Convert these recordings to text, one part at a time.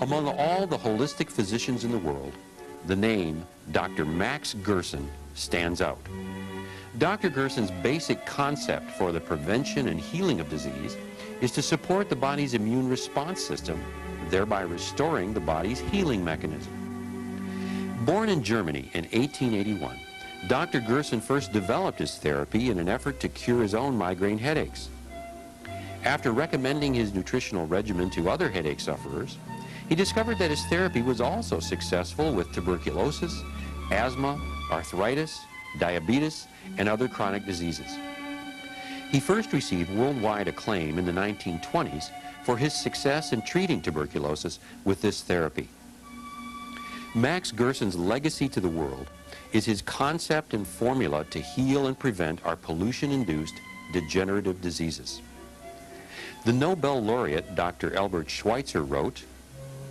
Among all the holistic physicians in the world, the name Dr. Max Gershon stands out. Dr. Gershon's basic concept for the prevention and healing of disease is to support the body's immune response system, thereby restoring the body's healing mechanism. Born in Germany in 1881, Dr. Gershon first developed his therapy in an effort to cure his own migraine headaches. After recommending his nutritional regimen to other headache sufferers, he discovered that his therapy was also successful with tuberculosis, asthma, arthritis, diabetes, and other chronic diseases. He first received worldwide acclaim in the 1920s for his success in treating tuberculosis with this therapy. Max Gershon's legacy to the world is his concept and formula to heal and prevent our pollution-induced degenerative diseases. The Nobel laureate Dr. Albert Schweitzer wrote,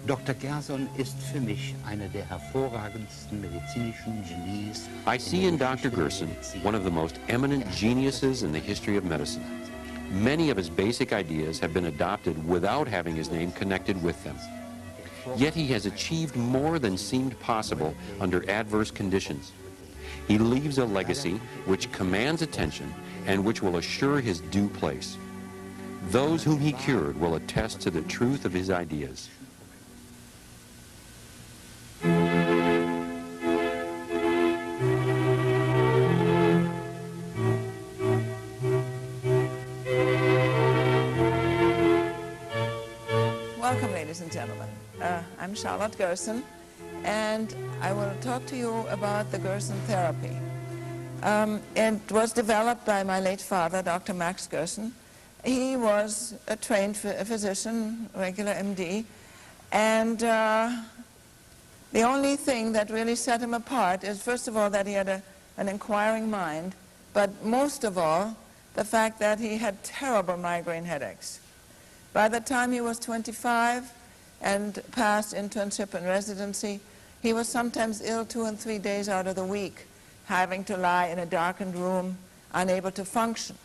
Dr. Gershon ist für mich einer der hervorragendsten medizinischen Genies. I see in Dr. Gershon one of the most eminent geniuses in the history of medicine. Many of his basic ideas have been adopted without having his name connected with them. Yet he has achieved more than seemed possible under adverse conditions. He leaves a legacy which commands attention and which will assure his due place. Those whom he cured will attest to the truth of his ideas. Welcome, ladies and gentlemen. I'm Charlotte Gershon, and I will talk to you about the Gershon therapy. It was developed by my late father, Dr. Max Gershon. He was a trained physician, regular MD, and the only thing that really set him apart is, first of all, that he had an inquiring mind, but most of all, the fact that he had terrible migraine headaches. By the time he was 25 and passed internship and residency, he was sometimes ill 2 and 3 days out of the week, having to lie in a darkened room, unable to function.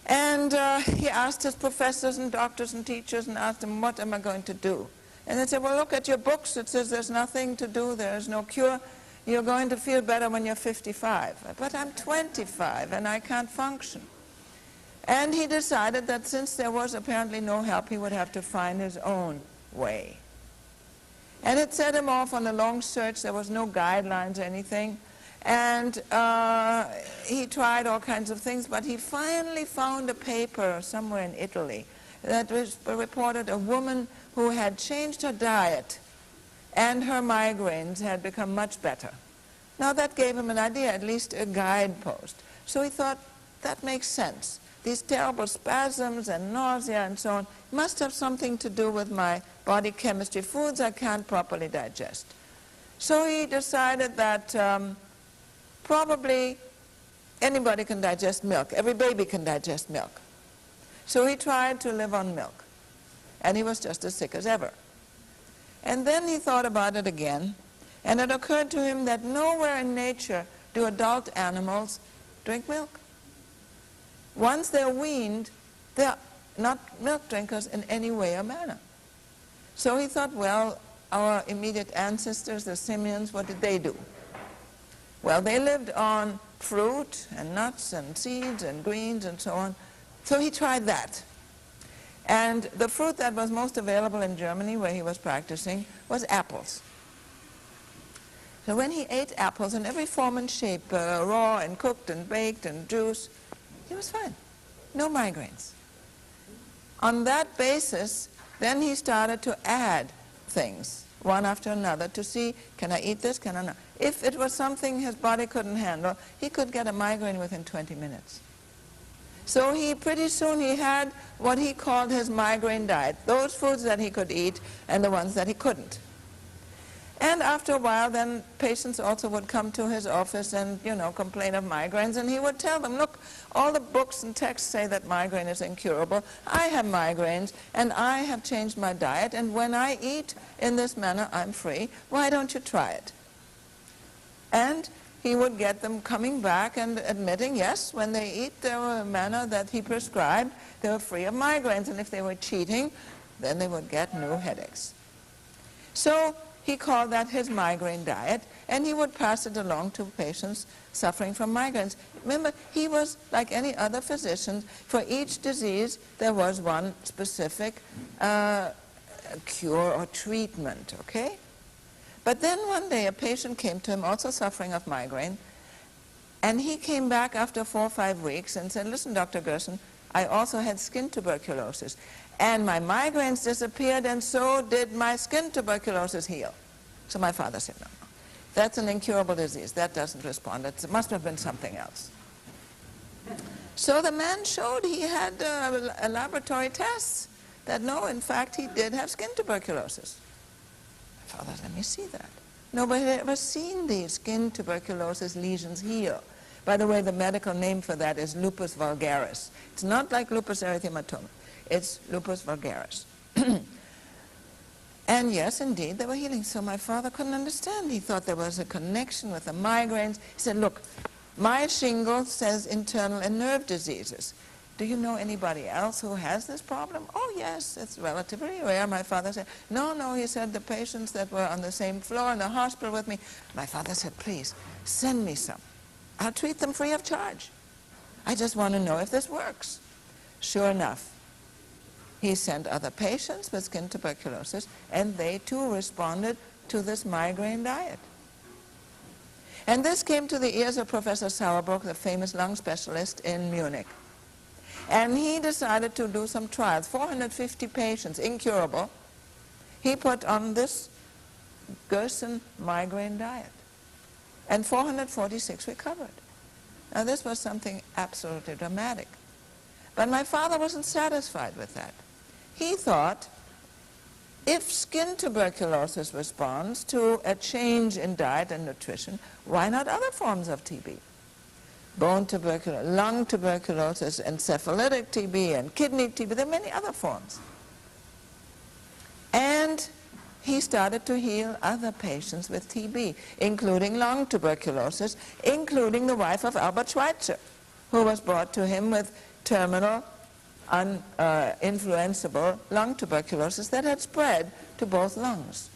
And he asked his professors and doctors and teachers and asked them, what am I going to do? And they said, well, look at your books. It says there's nothing to do. There's no cure. You're going to feel better when you're 55. But I'm 25 and I can't function. And he decided that since there was apparently no help, he would have to find his own way. And it set him off on a long search. There was no guidelines or anything. And he tried all kinds of things, but he finally found a paper somewhere in Italy that reported a woman who had changed her diet and her migraines had become much better. Now that gave him an idea, at least a guidepost. So he thought, that makes sense. These terrible spasms and nausea and so on must have something to do with my body chemistry, foods I can't properly digest. So he decided that probably anybody can digest milk. Every baby can digest milk. So he tried to live on milk, and he was just as sick as ever. And then he thought about it again, and it occurred to him that nowhere in nature do adult animals drink milk. Once they're weaned, they're not milk drinkers in any way or manner. So he thought, well, our immediate ancestors, the simians, what did they do? Well, they lived on fruit and nuts and seeds and greens and so on. So he tried that. And the fruit that was most available in Germany, where he was practicing, was apples. So when he ate apples in every form and shape, raw and cooked and baked and juice, he was fine. No migraines. On that basis, then he started to add things, one after another, to see, can I eat this, can I not? If it was something his body couldn't handle, he could get a migraine within 20 minutes. So pretty soon he had what he called his migraine diet, those foods that he could eat and the ones that he couldn't. And after a while, then patients also would come to his office and, you know, complain of migraines, and he would tell them, look, all the books and texts say that migraine is incurable. I have migraines, and I have changed my diet, and when I eat in this manner, I'm free. Why don't you try it? And he would get them coming back and admitting, yes, when they eat the manner that he prescribed, they were free of migraines, and if they were cheating, then they would get new headaches. So he called that his migraine diet, and he would pass it along to patients suffering from migraines. Remember, he was like any other physician. For each disease, there was one specific cure or treatment, okay? But then one day a patient came to him also suffering of migraine, and he came back after 4 or 5 weeks and said, listen, Dr. Gershon, I also had skin tuberculosis, and my migraines disappeared, and so did my skin tuberculosis heal. So my father said, no, no, that's an incurable disease. That doesn't respond. It must have been something else. So the man showed he had a laboratory tests that no, in fact, he did have skin tuberculosis. My father said, let me see that. Nobody had ever seen these skin tuberculosis lesions heal. By the way, the medical name for that is lupus vulgaris. It's not like lupus erythematosus. It's lupus vulgaris. And yes, indeed, they were healing. So my father couldn't understand. He thought there was a connection with the migraines. He said, look, my shingle says internal and nerve diseases. Do you know anybody else who has this problem? Oh, yes, it's relatively rare. My father said, no, no, he said, the patients that were on the same floor in the hospital with me. My father said, please, send me some. I'll treat them free of charge. I just want to know if this works. Sure enough, he sent other patients with skin tuberculosis, and they too responded to this migraine diet. And this came to the ears of Professor Sauerbruch, the famous lung specialist in Munich. And he decided to do some trials, 450 patients, incurable. He put on this Gershon migraine diet, and 446 recovered. Now this was something absolutely dramatic. But my father wasn't satisfied with that. He thought, if skin tuberculosis responds to a change in diet and nutrition, why not other forms of TB? Bone tuberculosis, lung tuberculosis, encephalitic TB, and kidney TB, there are many other forms. And he started to heal other patients with TB, including lung tuberculosis, including the wife of Albert Schweitzer, who was brought to him with terminal uninfluenceable lung tuberculosis that had spread to both lungs.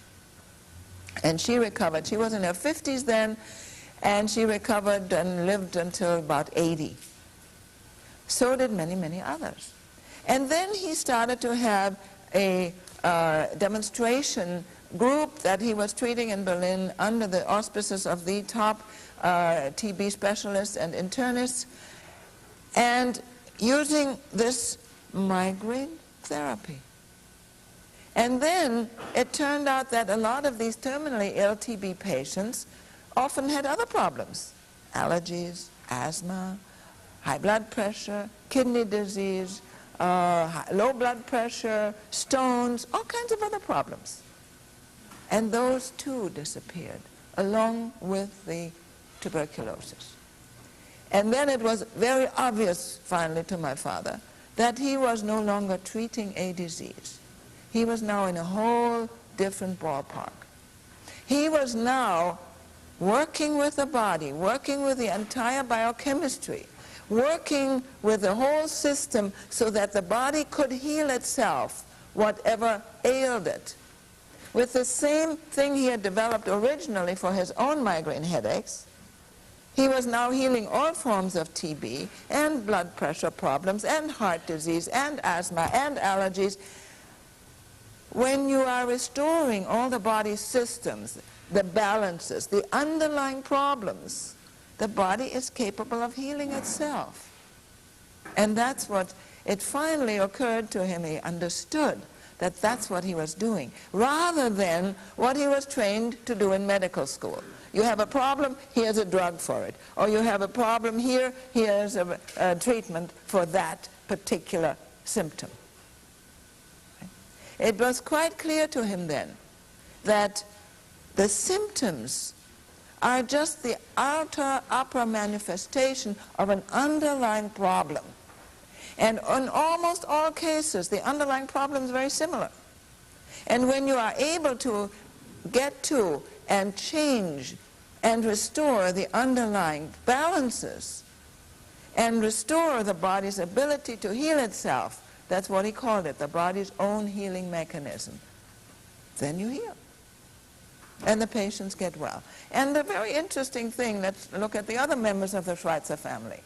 And she recovered. She was in her 50s then, and she recovered and lived until about 80. So did many, many others. And then he started to have a demonstration group that he was treating in Berlin under the auspices of the top TB specialists and internists, and using this migraine therapy. And then it turned out that a lot of these terminally ill TB patients often had other problems: allergies, asthma, high blood pressure, kidney disease, low blood pressure, stones, all kinds of other problems. And those too disappeared, along with the tuberculosis. And then it was very obvious, finally, to my father, that he was no longer treating a disease. He was now in a whole different ballpark. He was now working with the body, working with the entire biochemistry, working with the whole system so that the body could heal itself, whatever ailed it. With the same thing he had developed originally for his own migraine headaches, he was now healing all forms of TB and blood pressure problems and heart disease and asthma and allergies. When you are restoring all the body's systems, the balances, the underlying problems, the body is capable of healing itself. And that's what it finally occurred to him. He understood that that's what he was doing, rather than what he was trained to do in medical school. You have a problem, here's a drug for it. Or you have a problem here, here's a treatment for that particular symptom. It was quite clear to him then that The symptoms are just the outer, upper manifestation of an underlying problem. And in almost all cases, the underlying problem is very similar. And when you are able to get to and change and restore the underlying balances and restore the body's ability to heal itself, that's what he called it, the body's own healing mechanism, then you heal. And the patients get well. And the very interesting thing, let's look at the other members of the Schweitzer family.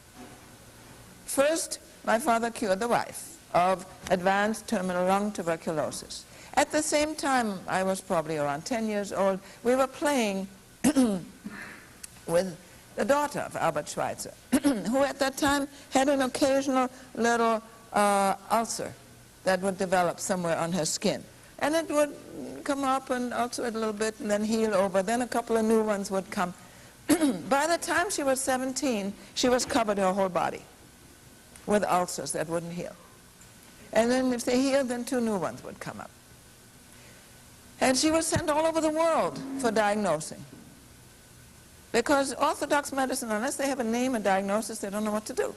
First, my father cured the wife of advanced terminal lung tuberculosis. At the same time, I was probably around 10 years old, we were playing with the daughter of Albert Schweitzer, who at that time had an occasional little ulcer that would develop somewhere on her skin. And it would come up and ulcerate a little bit and then heal over. Then a couple of new ones would come. By the time she was 17, she was covered her whole body with ulcers that wouldn't heal. And then if they healed, then 2 new ones would come up. And she was sent all over the world for diagnosing. Because orthodox medicine, unless they have a name and diagnosis, they don't know what to do.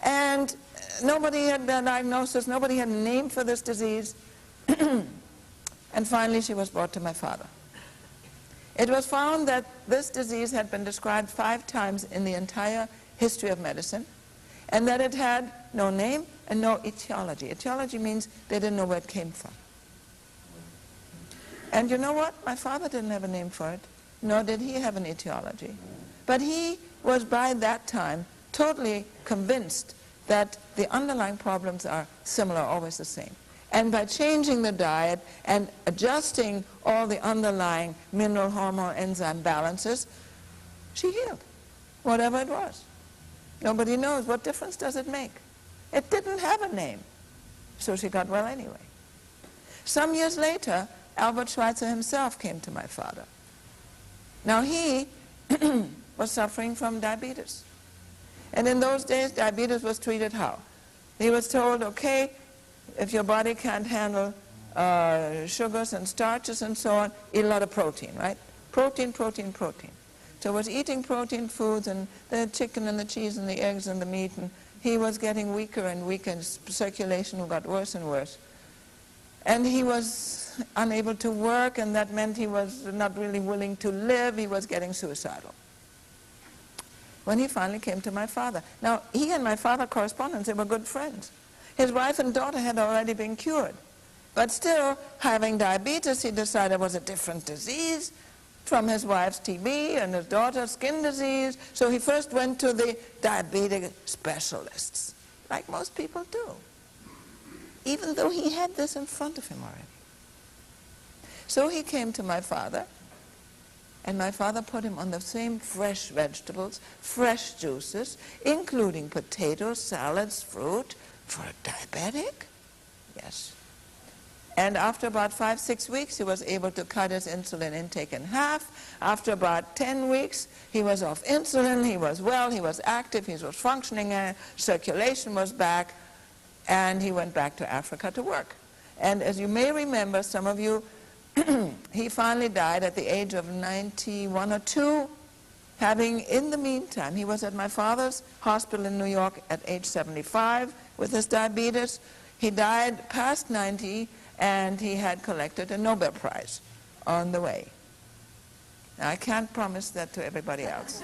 And nobody had a diagnosis, nobody had a name for this disease. And finally she was brought to my father. It was found that this disease had been described 5 times in the entire history of medicine, and that it had no name and no etiology. Etiology means they didn't know where it came from. And you know what? My father didn't have a name for it, nor did he have an etiology. But he was by that time totally convinced that the underlying problems are similar, always the same. And by changing the diet and adjusting all the underlying mineral, hormone, enzyme balances, she healed, whatever it was. Nobody knows. What difference does it make? It didn't have a name, so she got well anyway. Some years later, Albert Schweitzer himself came to my father. Now he was suffering from diabetes. And in those days, diabetes was treated how? He was told, okay, if your body can't handle sugars and starches and so on, eat a lot of protein, right? Protein, protein, protein. So was eating protein foods and the chicken and the cheese and the eggs and the meat, and he was getting weaker and weaker, and circulation got worse and worse. And he was unable to work, and that meant he was not really willing to live. He was getting suicidal. When he finally came to my father. Now, he and my father corresponded. They were good friends. His wife and daughter had already been cured. But still, having diabetes, he decided it was a different disease from his wife's TB and his daughter's skin disease. So he first went to the diabetic specialists, like most people do, even though he had this in front of him already. So he came to my father, and my father put him on the same fresh vegetables, fresh juices, including potatoes, salads, fruit, for a diabetic? Yes. And after about 5-6 weeks, he was able to cut his insulin intake in half. After about 10 weeks, he was off insulin, he was well, he was active, he was functioning, circulation was back, and he went back to Africa to work. And as you may remember, some of you, he finally died at the age of 91 or 2, having, in the meantime, he was at my father's hospital in New York at age 75 with his diabetes. He died past 90, and he had collected a Nobel Prize on the way. Now, I can't promise that to everybody else.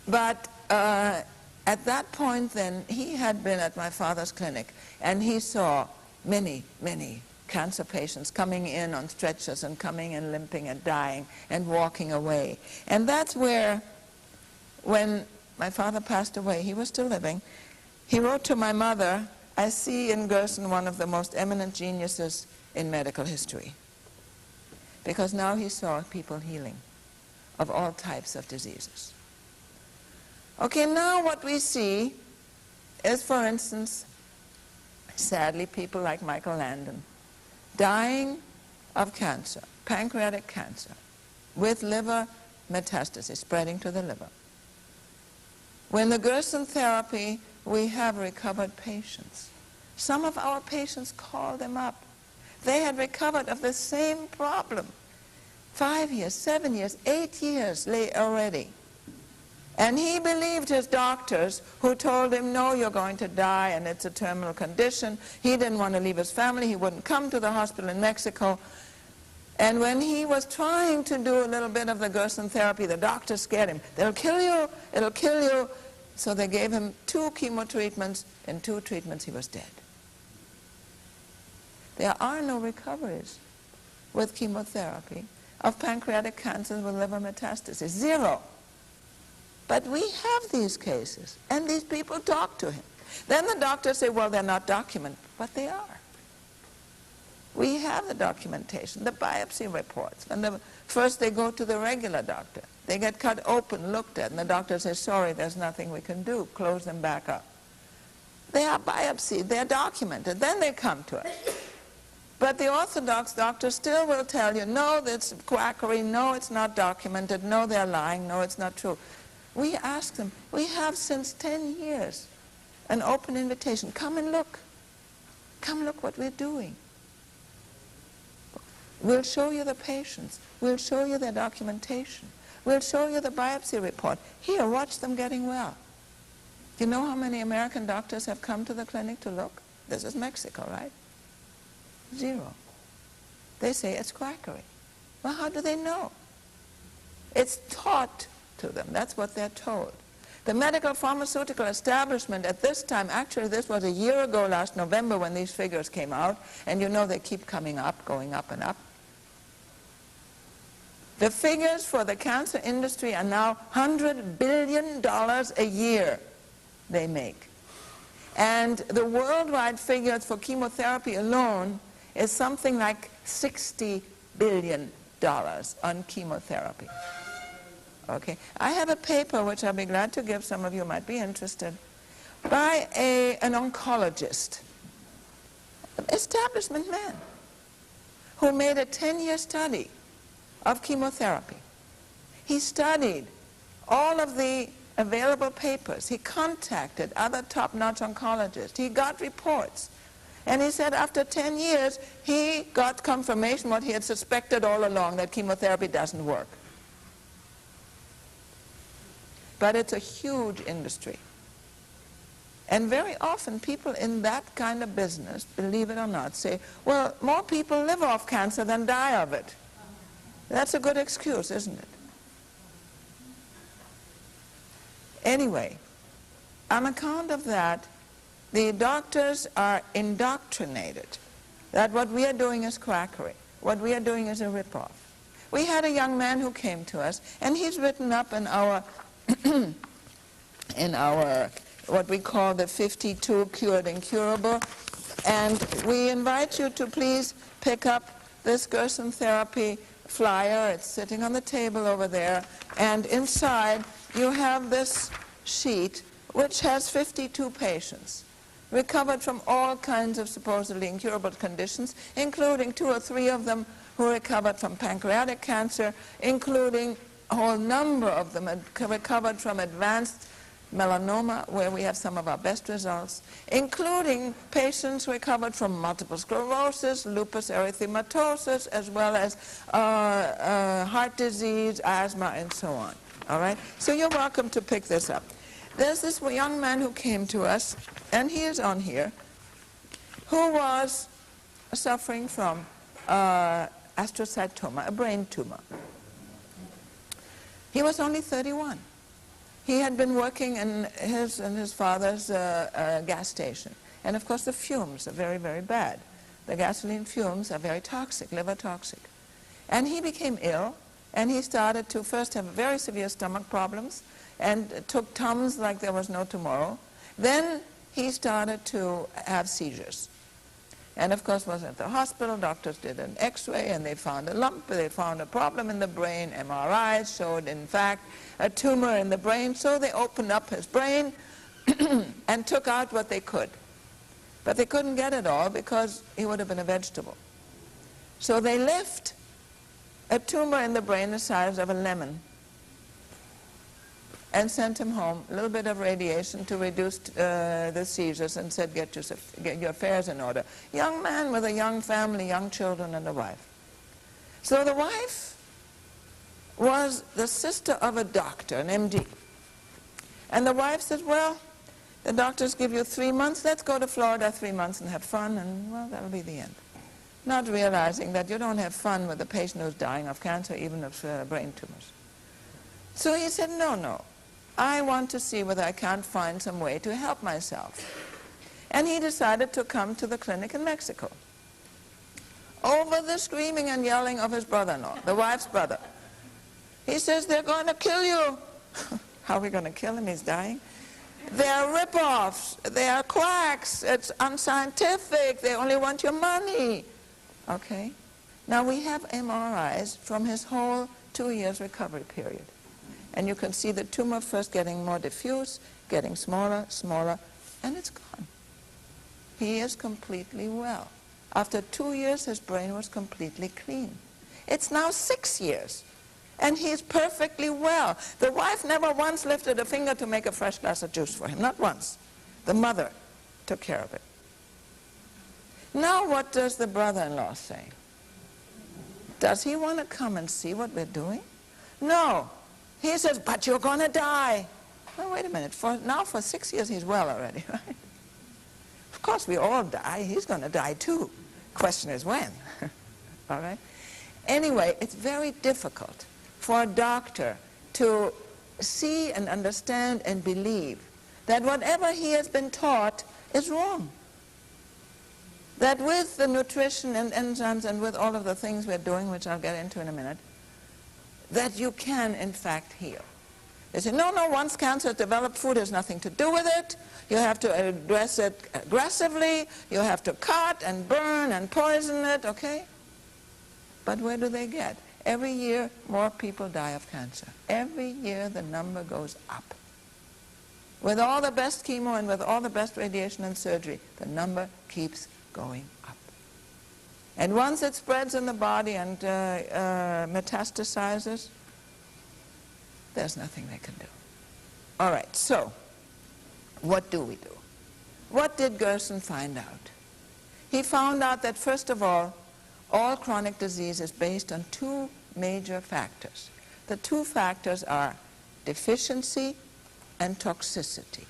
But at that point then, he had been at my father's clinic, and he saw many, many cancer patients coming in on stretchers and coming and limping and dying and walking away. And that's where, when my father passed away, he was still living, he wrote to my mother, "I see in Gershon one of the most eminent geniuses in medical history." Because now he saw people healing of all types of diseases. Okay, now what we see is, for instance, sadly, people like Michael Landon dying of cancer, pancreatic cancer, with liver metastasis spreading to the liver. When the Gershon therapy, we have recovered patients. Some of our patients call them up. They had recovered of the same problem. 5 years, 7 years, 8 years already. And he believed his doctors who told him, no, you're going to die and it's a terminal condition. He didn't want to leave his family. He wouldn't come to the hospital in Mexico. And when he was trying to do a little bit of the Gershon therapy, the doctor scared him. They'll kill you, it'll kill you. So they gave him 2 chemo treatments. In 2 treatments, he was dead. There are no recoveries with chemotherapy of pancreatic cancer with liver metastasis. 0. But we have these cases, and these people talk to him. Then the doctors say, well, they're not documented, but they are. We have the documentation, the biopsy reports. And first they go to the regular doctor. They get cut open, looked at, and the doctor says, sorry, there's nothing we can do. Close them back up. They are biopsied, they're documented. Then they come to us. But the orthodox doctor still will tell you, no, that's quackery, no, it's not documented, no, they're lying, no, it's not true. We ask them, we have since 10 years an open invitation. Come and look. Come look what we're doing. We'll show you the patients. We'll show you their documentation. We'll show you the biopsy report. Here, watch them getting well. You know how many American doctors have come to the clinic to look? This is Mexico, right? 0. They say it's quackery. Well, how do they know? It's taught to them. That's what they're told. The medical pharmaceutical establishment at this time, actually this was a year ago last November when these figures came out, and you know they keep coming up, going up and up. The figures for the cancer industry are now $100 billion a year they make. And the worldwide figures for chemotherapy alone is something like $60 billion on chemotherapy. Okay, I have a paper which I'll be glad to give, some of you might be interested, by an oncologist, an establishment man, who made a 10-year study of chemotherapy. He studied all of the available papers. He contacted other top-notch oncologists. He got reports. And he said after 10 years, he got confirmation what he had suspected all along, that chemotherapy doesn't work. But it's a huge industry. And very often people in that kind of business, believe it or not, say, well, more people live off cancer than die of it. That's a good excuse, isn't it? Anyway, on account of that, the doctors are indoctrinated that what we are doing is quackery. What we are doing is a ripoff. We had a young man who came to us, and he's written up in our what we call the 52 Cured Incurable, and we invite you to please pick up this Gershon therapy flyer. It's sitting on the table over there, and inside you have this sheet which has 52 patients recovered from all kinds of supposedly incurable conditions, including 2 or 3 of them who recovered from pancreatic cancer, including a whole number of them recovered from advanced melanoma, where we have some of our best results, including patients recovered from multiple sclerosis, lupus erythematosus, as well as heart disease, asthma, and so on. All right? So you're welcome to pick this up. There's this young man who came to us, and he is on here, who was suffering from astrocytoma, a brain tumor. He was only 31. He had been working in his father's gas station. And of course the fumes are very, very bad. The gasoline fumes are very toxic, liver toxic. And he became ill, and he started to first have very severe stomach problems, and took Tums like there was no tomorrow. Then he started to have seizures. And of course was at the hospital, doctors did an x-ray, and they found a lump, they found a problem in the brain, MRIs showed in fact a tumor in the brain, so they opened up his brain and took out what they could. But they couldn't get it all because he would have been a vegetable. So they left a tumor in the brain the size of a lemon. and sent him home, a little bit of radiation to reduce the seizures, and said, get your affairs in order. Young man with a young family, young children, and a wife. So the wife was the sister of a doctor, an MD. And the wife said, well, the doctors give you 3 months, let's go to Florida 3 months and have fun, and well, that'll be the end. Not realizing that you don't have fun with a patient who's dying of cancer, even of brain tumors. So he said, no, I want to see whether I can't find some way to help myself. And he decided to come to the clinic in Mexico. Over the screaming and yelling of his brother-in-law, the wife's brother. He says, they're going to kill you. How are we going to kill him? He's dying. They're rip-offs. They're quacks. It's unscientific. They only want your money. Okay? Now we have MRIs from his whole 2 years recovery period. And you can see the tumor first getting more diffuse, getting smaller, smaller, and it's gone. He is completely well. After 2 years, his brain was completely clean. It's now 6 years, and he's perfectly well. The wife never once lifted a finger to make a fresh glass of juice for him, not once. The mother took care of it. Now what does the brother-in-law say? Does he want to come and see what we're doing? No. He says, but you're going to die. Well, wait a minute. For 6 years, he's well already, right? Of course, we all die. He's going to die, too. Question is when. All right? Anyway, it's very difficult for a doctor to see and understand and believe that whatever he has been taught is wrong. That with the nutrition and enzymes and with all of the things we're doing, which I'll get into in a minute, that you can, in fact, heal. They say, no, once cancer is developed, food has nothing to do with it. You have to address it aggressively. You have to cut and burn and poison it, okay? But where do they get? Every year, more people die of cancer. Every year, the number goes up. With all the best chemo and with all the best radiation and surgery, the number keeps going up. And once it spreads in the body and metastasizes, there's nothing they can do. All right, so what do we do? What did Gershon find out? He found out that, first of all chronic disease is based on two major factors. The two factors are deficiency and toxicity.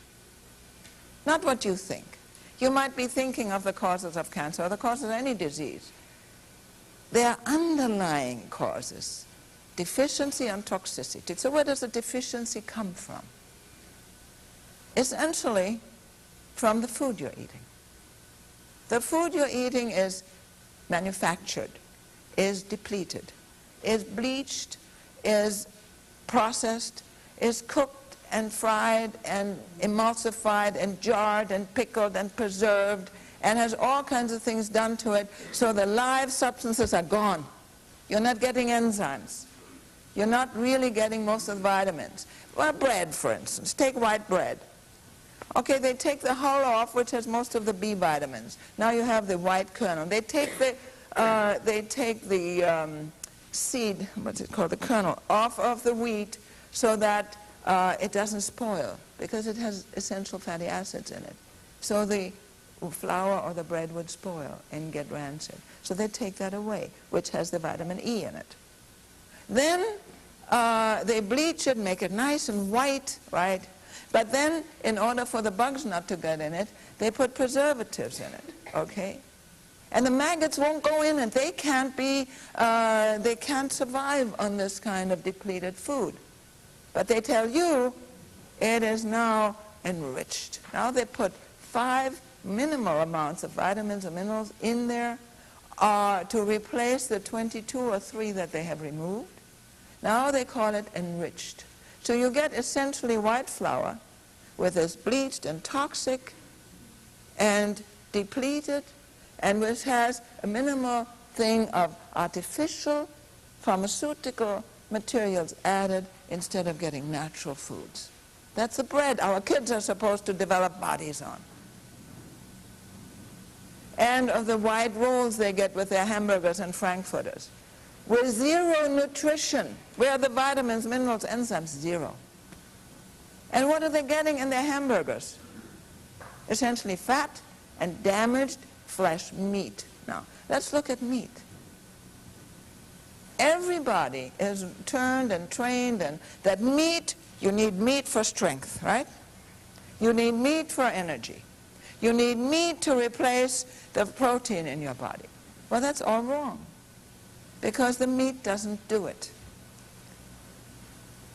Not what you think. You might be thinking of the causes of cancer or the causes of any disease. They are underlying causes, deficiency and toxicity. So where does the deficiency come from? Essentially, from the food you're eating. The food you're eating is manufactured, is depleted, is bleached, is processed, is cooked and fried and emulsified and jarred and pickled and preserved, and has all kinds of things done to it, so the live substances are gone. You're not getting enzymes. You're not really getting most of the vitamins. Well, bread, for instance. Take white bread. Okay, they take the hull off, which has most of the B vitamins. Now you have the white kernel. They take the seed, what's it called, the kernel, off of the wheat so that it doesn't spoil, because it has essential fatty acids in it. So the flour or the bread would spoil and get rancid. So they take that away, which has the vitamin E in it. Then they bleach it, make it nice and white, right? But then, in order for the bugs not to get in it, they put preservatives in it, okay? And the maggots won't go in it. They can't survive on this kind of depleted food. But they tell you it is now enriched. Now they put 5 minimal amounts of vitamins and minerals in there to replace the 22 or 3 that they have removed. Now they call it enriched. So you get essentially white flour with this bleached and toxic and depleted, and which has a minimal thing of artificial pharmaceutical materials added instead of getting natural foods. That's the bread our kids are supposed to develop bodies on. And of the white rolls they get with their hamburgers and frankfurters, with zero nutrition. Where are the vitamins, minerals, enzymes? Zero. And what are they getting in their hamburgers? Essentially fat and damaged flesh, meat. Now, let's look at meat. Everybody is turned and trained and that meat, you need meat for strength, right? You need meat for energy. You need meat to replace the protein in your body. Well, that's all wrong, because the meat doesn't do it.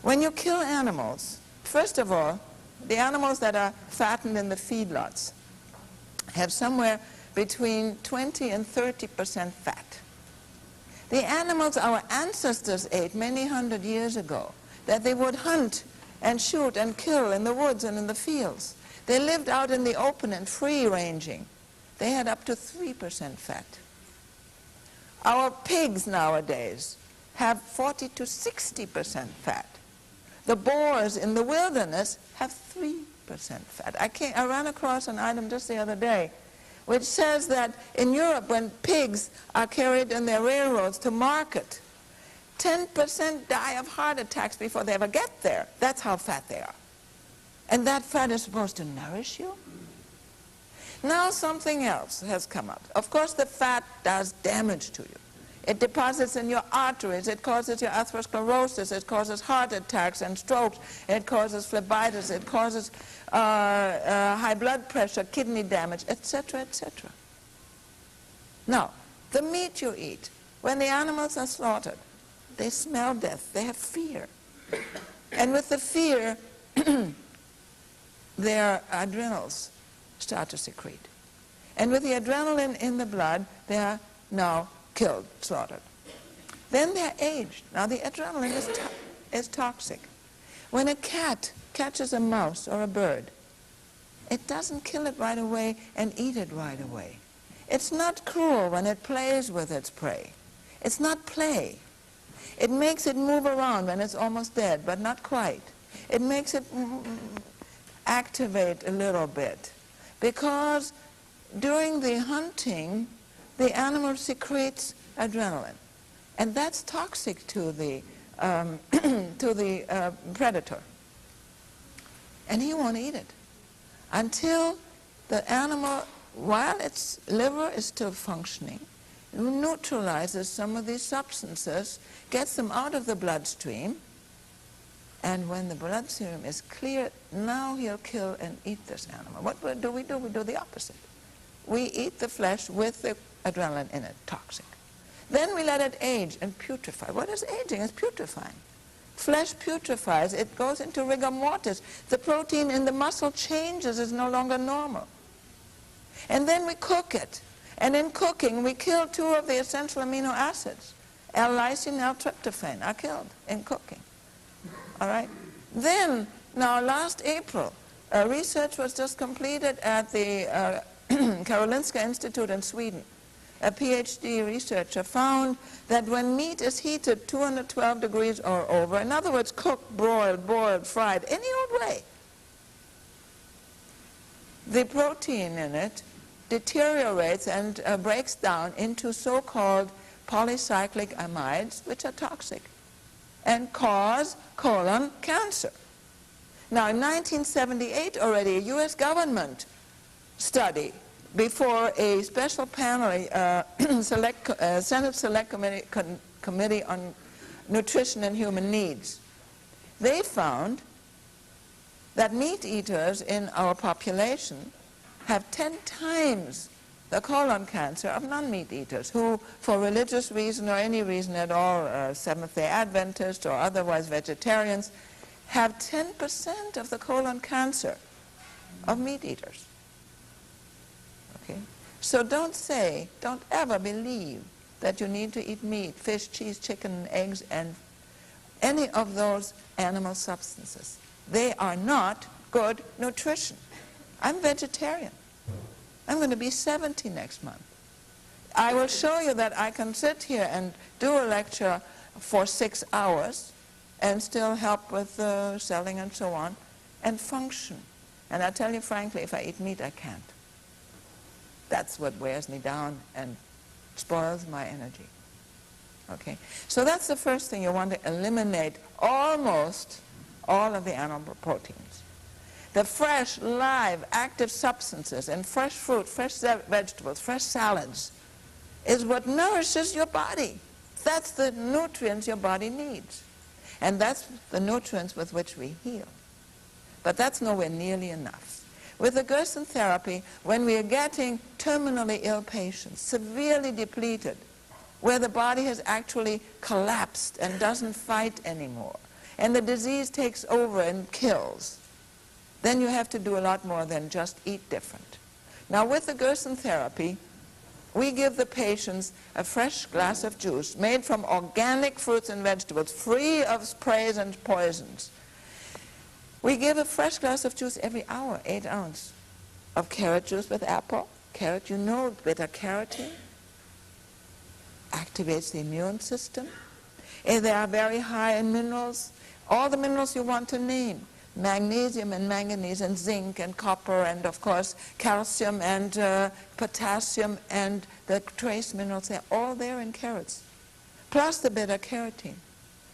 When you kill animals, first of all, the animals that are fattened in the feedlots have somewhere between 20 and 30% fat. The animals our ancestors ate many hundred years ago, that they would hunt and shoot and kill in the woods and in the fields. They lived out in the open and free-ranging. They had up to 3% fat. Our pigs nowadays have 40 to 60% fat. The boars in the wilderness have 3% fat. I ran across an item just the other day which says that in Europe, when pigs are carried in their railroads to market, 10% die of heart attacks before they ever get there. That's how fat they are. And that fat is supposed to nourish you? Now something else has come up. Of course, the fat does damage to you. It deposits in your arteries. It causes your atherosclerosis. It causes heart attacks and strokes. It causes phlebitis. It causes high blood pressure, kidney damage, etc., etc. Now, the meat you eat, when the animals are slaughtered, they smell death. They have fear. And with the fear, their adrenals start to secrete. And with the adrenaline in the blood, they are now killed, slaughtered. Then they're aged. Now the adrenaline is toxic. When a cat catches a mouse or a bird, it doesn't kill it right away and eat it right away. It's not cruel when it plays with its prey. It's not play. It makes it move around when it's almost dead, but not quite. It makes it activate a little bit, because during the hunting, the animal secretes adrenaline, and that's toxic to the predator, and he won't eat it until the animal, while its liver is still functioning, neutralizes some of these substances, gets them out of the bloodstream, and when the bloodstream is clear, now he'll kill and eat this animal. What do? We do the opposite. We eat the flesh with the adrenaline in it, toxic. Then we let it age and putrefy. What is aging? It's putrefying. Flesh putrefies. It goes into rigor mortis. The protein in the muscle changes. It's no longer normal. And then we cook it. And in cooking, we kill 2 of the essential amino acids. L-lysine, L-tryptophan are killed in cooking. All right? Then, now last April, research was just completed at the Karolinska Institute in Sweden. A PhD researcher found that when meat is heated 212 degrees or over, in other words, cooked, broiled, boiled, fried, any old way, the protein in it deteriorates and breaks down into so-called polycyclic amides, which are toxic and cause colon cancer. Now, in 1978 already, a U.S. government study before a special panel, Senate Select Committee on Nutrition and Human Needs, they found that meat eaters in our population have 10 times the colon cancer of non-meat eaters who, for religious reason or any reason at all, Seventh-day Adventists or otherwise vegetarians, have 10% of the colon cancer of meat eaters. Okay? So don't ever believe that you need to eat meat, fish, cheese, chicken, eggs, and any of those animal substances. They are not good nutrition. I'm vegetarian. I'm going to be 70 next month. I will show you that I can sit here and do a lecture for 6 hours and still help with selling and so on and function. And I tell you frankly, if I eat meat, I can't. That's what wears me down and spoils my energy. Okay? So that's the first thing. You want to eliminate almost all of the animal proteins. The fresh, live, active substances in fresh fruit, fresh vegetables, fresh salads is what nourishes your body. That's the nutrients your body needs. And that's the nutrients with which we heal. But that's nowhere nearly enough. With the Gershon therapy, when we are getting terminally ill patients, severely depleted, where the body has actually collapsed and doesn't fight anymore, and the disease takes over and kills, then you have to do a lot more than just eat different. Now, with the Gershon therapy, we give the patients a fresh glass of juice made from organic fruits and vegetables, free of sprays and poisons. We give a fresh glass of juice every hour, 8 ounces of carrot juice with apple. Carrot, you know, beta-carotene activates the immune system. And they are very high in minerals, all the minerals you want to name. Magnesium and manganese and zinc and copper and, of course, calcium and potassium and the trace minerals. They're all there in carrots. Plus the beta-carotene.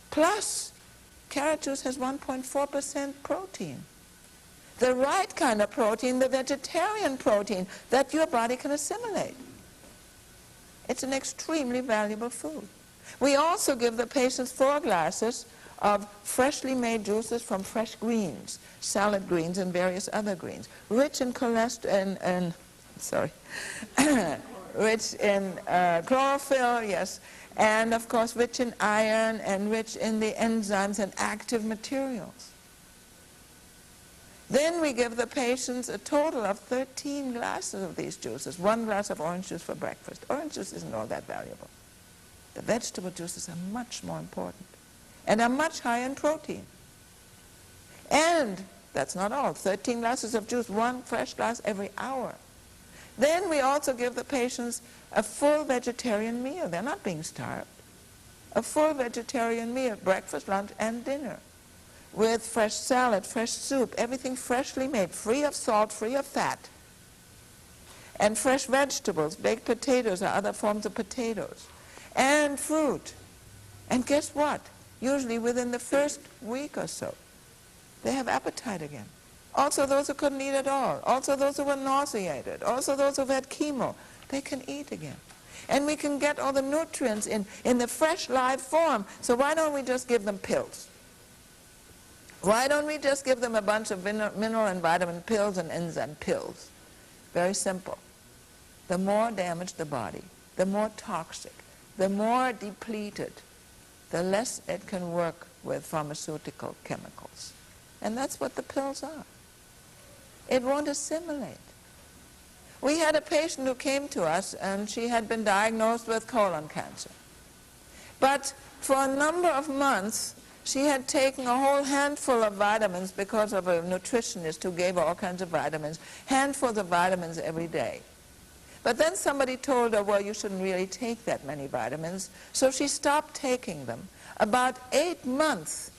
Plus, carrot juice has 1.4% protein. The right kind of protein, the vegetarian protein that your body can assimilate. It's an extremely valuable food. We also give the patients 4 glasses of freshly made juices from fresh greens, salad greens and various other greens, rich in cholesterol and rich in chlorophyll, yes, and of course rich in iron and rich in the enzymes and active materials. Then we give the patients a total of 13 glasses of these juices, 1 glass of orange juice for breakfast. Orange juice isn't all that valuable. The vegetable juices are much more important and are much higher in protein. And that's not all. 13 glasses of juice, 1 fresh glass every hour. Then we also give the patients a full vegetarian meal. They're not being starved. A full vegetarian meal, breakfast, lunch, and dinner, with fresh salad, fresh soup, everything freshly made, free of salt, free of fat, and fresh vegetables, baked potatoes or other forms of potatoes, and fruit. And guess what? Usually within the first week or so, they have appetite again. Also those who couldn't eat at all. Also those who were nauseated. Also those who've had chemo. They can eat again. And we can get all the nutrients in the fresh live form. So why don't we just give them pills? Why don't we just give them a bunch of mineral and vitamin pills and enzyme pills? Very simple. The more damaged the body, the more toxic, the more depleted, the less it can work with pharmaceutical chemicals. And that's what the pills are. It won't assimilate. We had a patient who came to us and she had been diagnosed with colon cancer. But for a number of months, she had taken a whole handful of vitamins because of a nutritionist who gave her all kinds of vitamins, handfuls of vitamins every day. But then somebody told her, well, you shouldn't really take that many vitamins, so she stopped taking them. About 8 months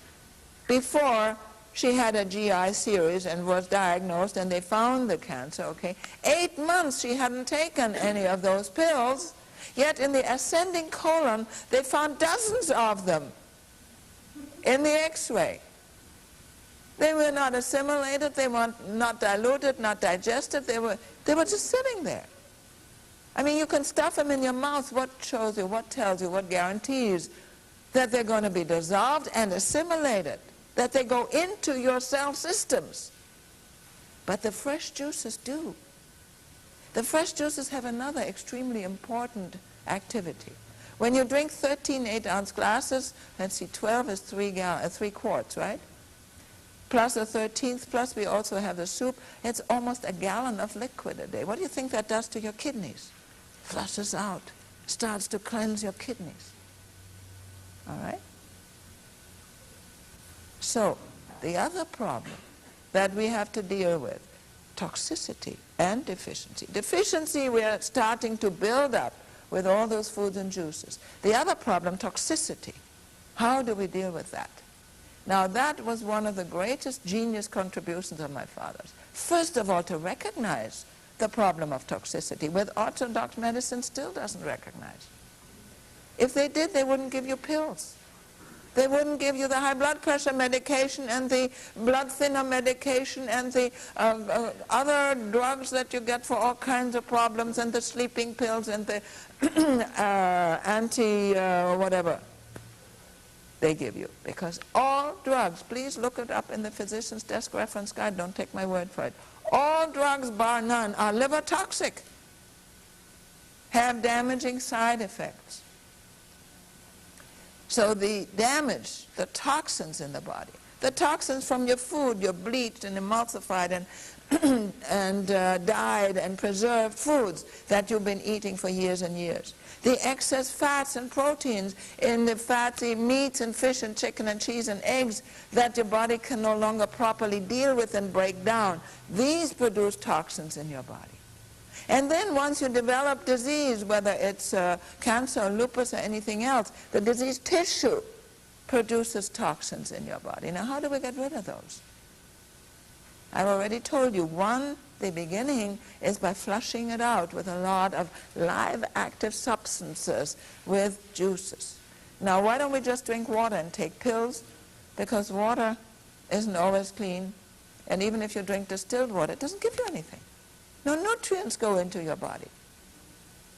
before she had a GI series and was diagnosed and they found the cancer, okay? 8 months she hadn't taken any of those pills, yet in the ascending colon they found dozens of them in the X-ray. They were not assimilated, they were not diluted, not digested, they were just sitting there. I mean, you can stuff them in your mouth. What shows you, what tells you, what guarantees that they're going to be dissolved and assimilated, that they go into your cell systems? But the fresh juices do. The fresh juices have another extremely important activity. When you drink 13 8-ounce glasses, let's see, 12 is 3 quarts, right? Plus the 13th, plus we also have the soup. It's almost a gallon of liquid a day. What do you think that does to your kidneys? Flushes out, starts to cleanse your kidneys. All right? So, the other problem that we have to deal with, toxicity and deficiency. Deficiency we are starting to build up with all those foods and juices. The other problem, toxicity. How do we deal with that? Now, that was one of the greatest genius contributions of my father's. First of all, to recognize the problem of toxicity, which orthodox medicine still doesn't recognize. If they did, they wouldn't give you pills. They wouldn't give you the high blood pressure medication and the blood thinner medication and the other drugs that you get for all kinds of problems and the sleeping pills and the whatever they give you. Because all drugs, please look it up in the physician's desk reference guide, don't take my word for it. All drugs, bar none, are liver toxic, have damaging side effects. So the damage, the toxins in the body, the toxins from your food, your bleached and emulsified and dyed and preserved foods that you've been eating for years and years, the excess fats and proteins in the fatty meats and fish and chicken and cheese and eggs that your body can no longer properly deal with and break down, these produce toxins in your body. And then once you develop disease, whether it's cancer or lupus or anything else, the disease tissue produces toxins in your body. Now, how do we get rid of those? I've already told you, the beginning is by flushing it out with a lot of live active substances with juices. Now, why don't we just drink water and take pills? Because water isn't always clean, and even if you drink distilled water, it doesn't give you anything. No nutrients go into your body.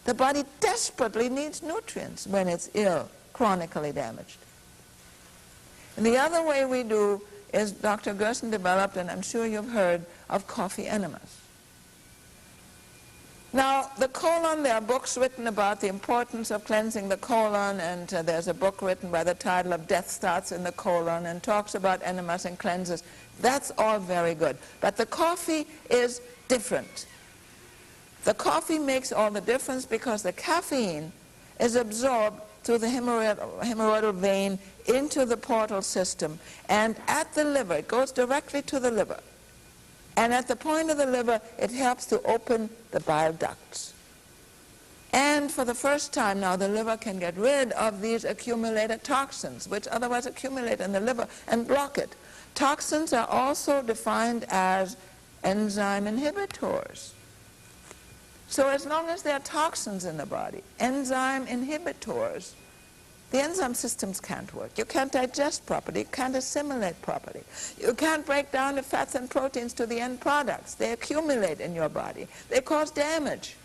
The body desperately needs nutrients when it's ill, chronically damaged. And the other way we do is Dr. Gershon developed, and I'm sure you've heard, of coffee enemas. Now, the colon, there are books written about the importance of cleansing the colon, and there's a book written by the title of Death Starts in the Colon and talks about enemas and cleanses. That's all very good. But the coffee is different. The coffee makes all the difference because the caffeine is absorbed through the hemorrhoidal vein into the portal system, and at the liver, it goes directly to the liver. And at the point of the liver, it helps to open the bile ducts. And for the first time now, the liver can get rid of these accumulated toxins, which otherwise accumulate in the liver, and block it. Toxins are also defined as enzyme inhibitors. So as long as there are toxins in the body, enzyme inhibitors, the enzyme systems can't work. You can't digest properly. You can't assimilate properly. You can't break down the fats and proteins to the end products. They accumulate in your body. They cause damage.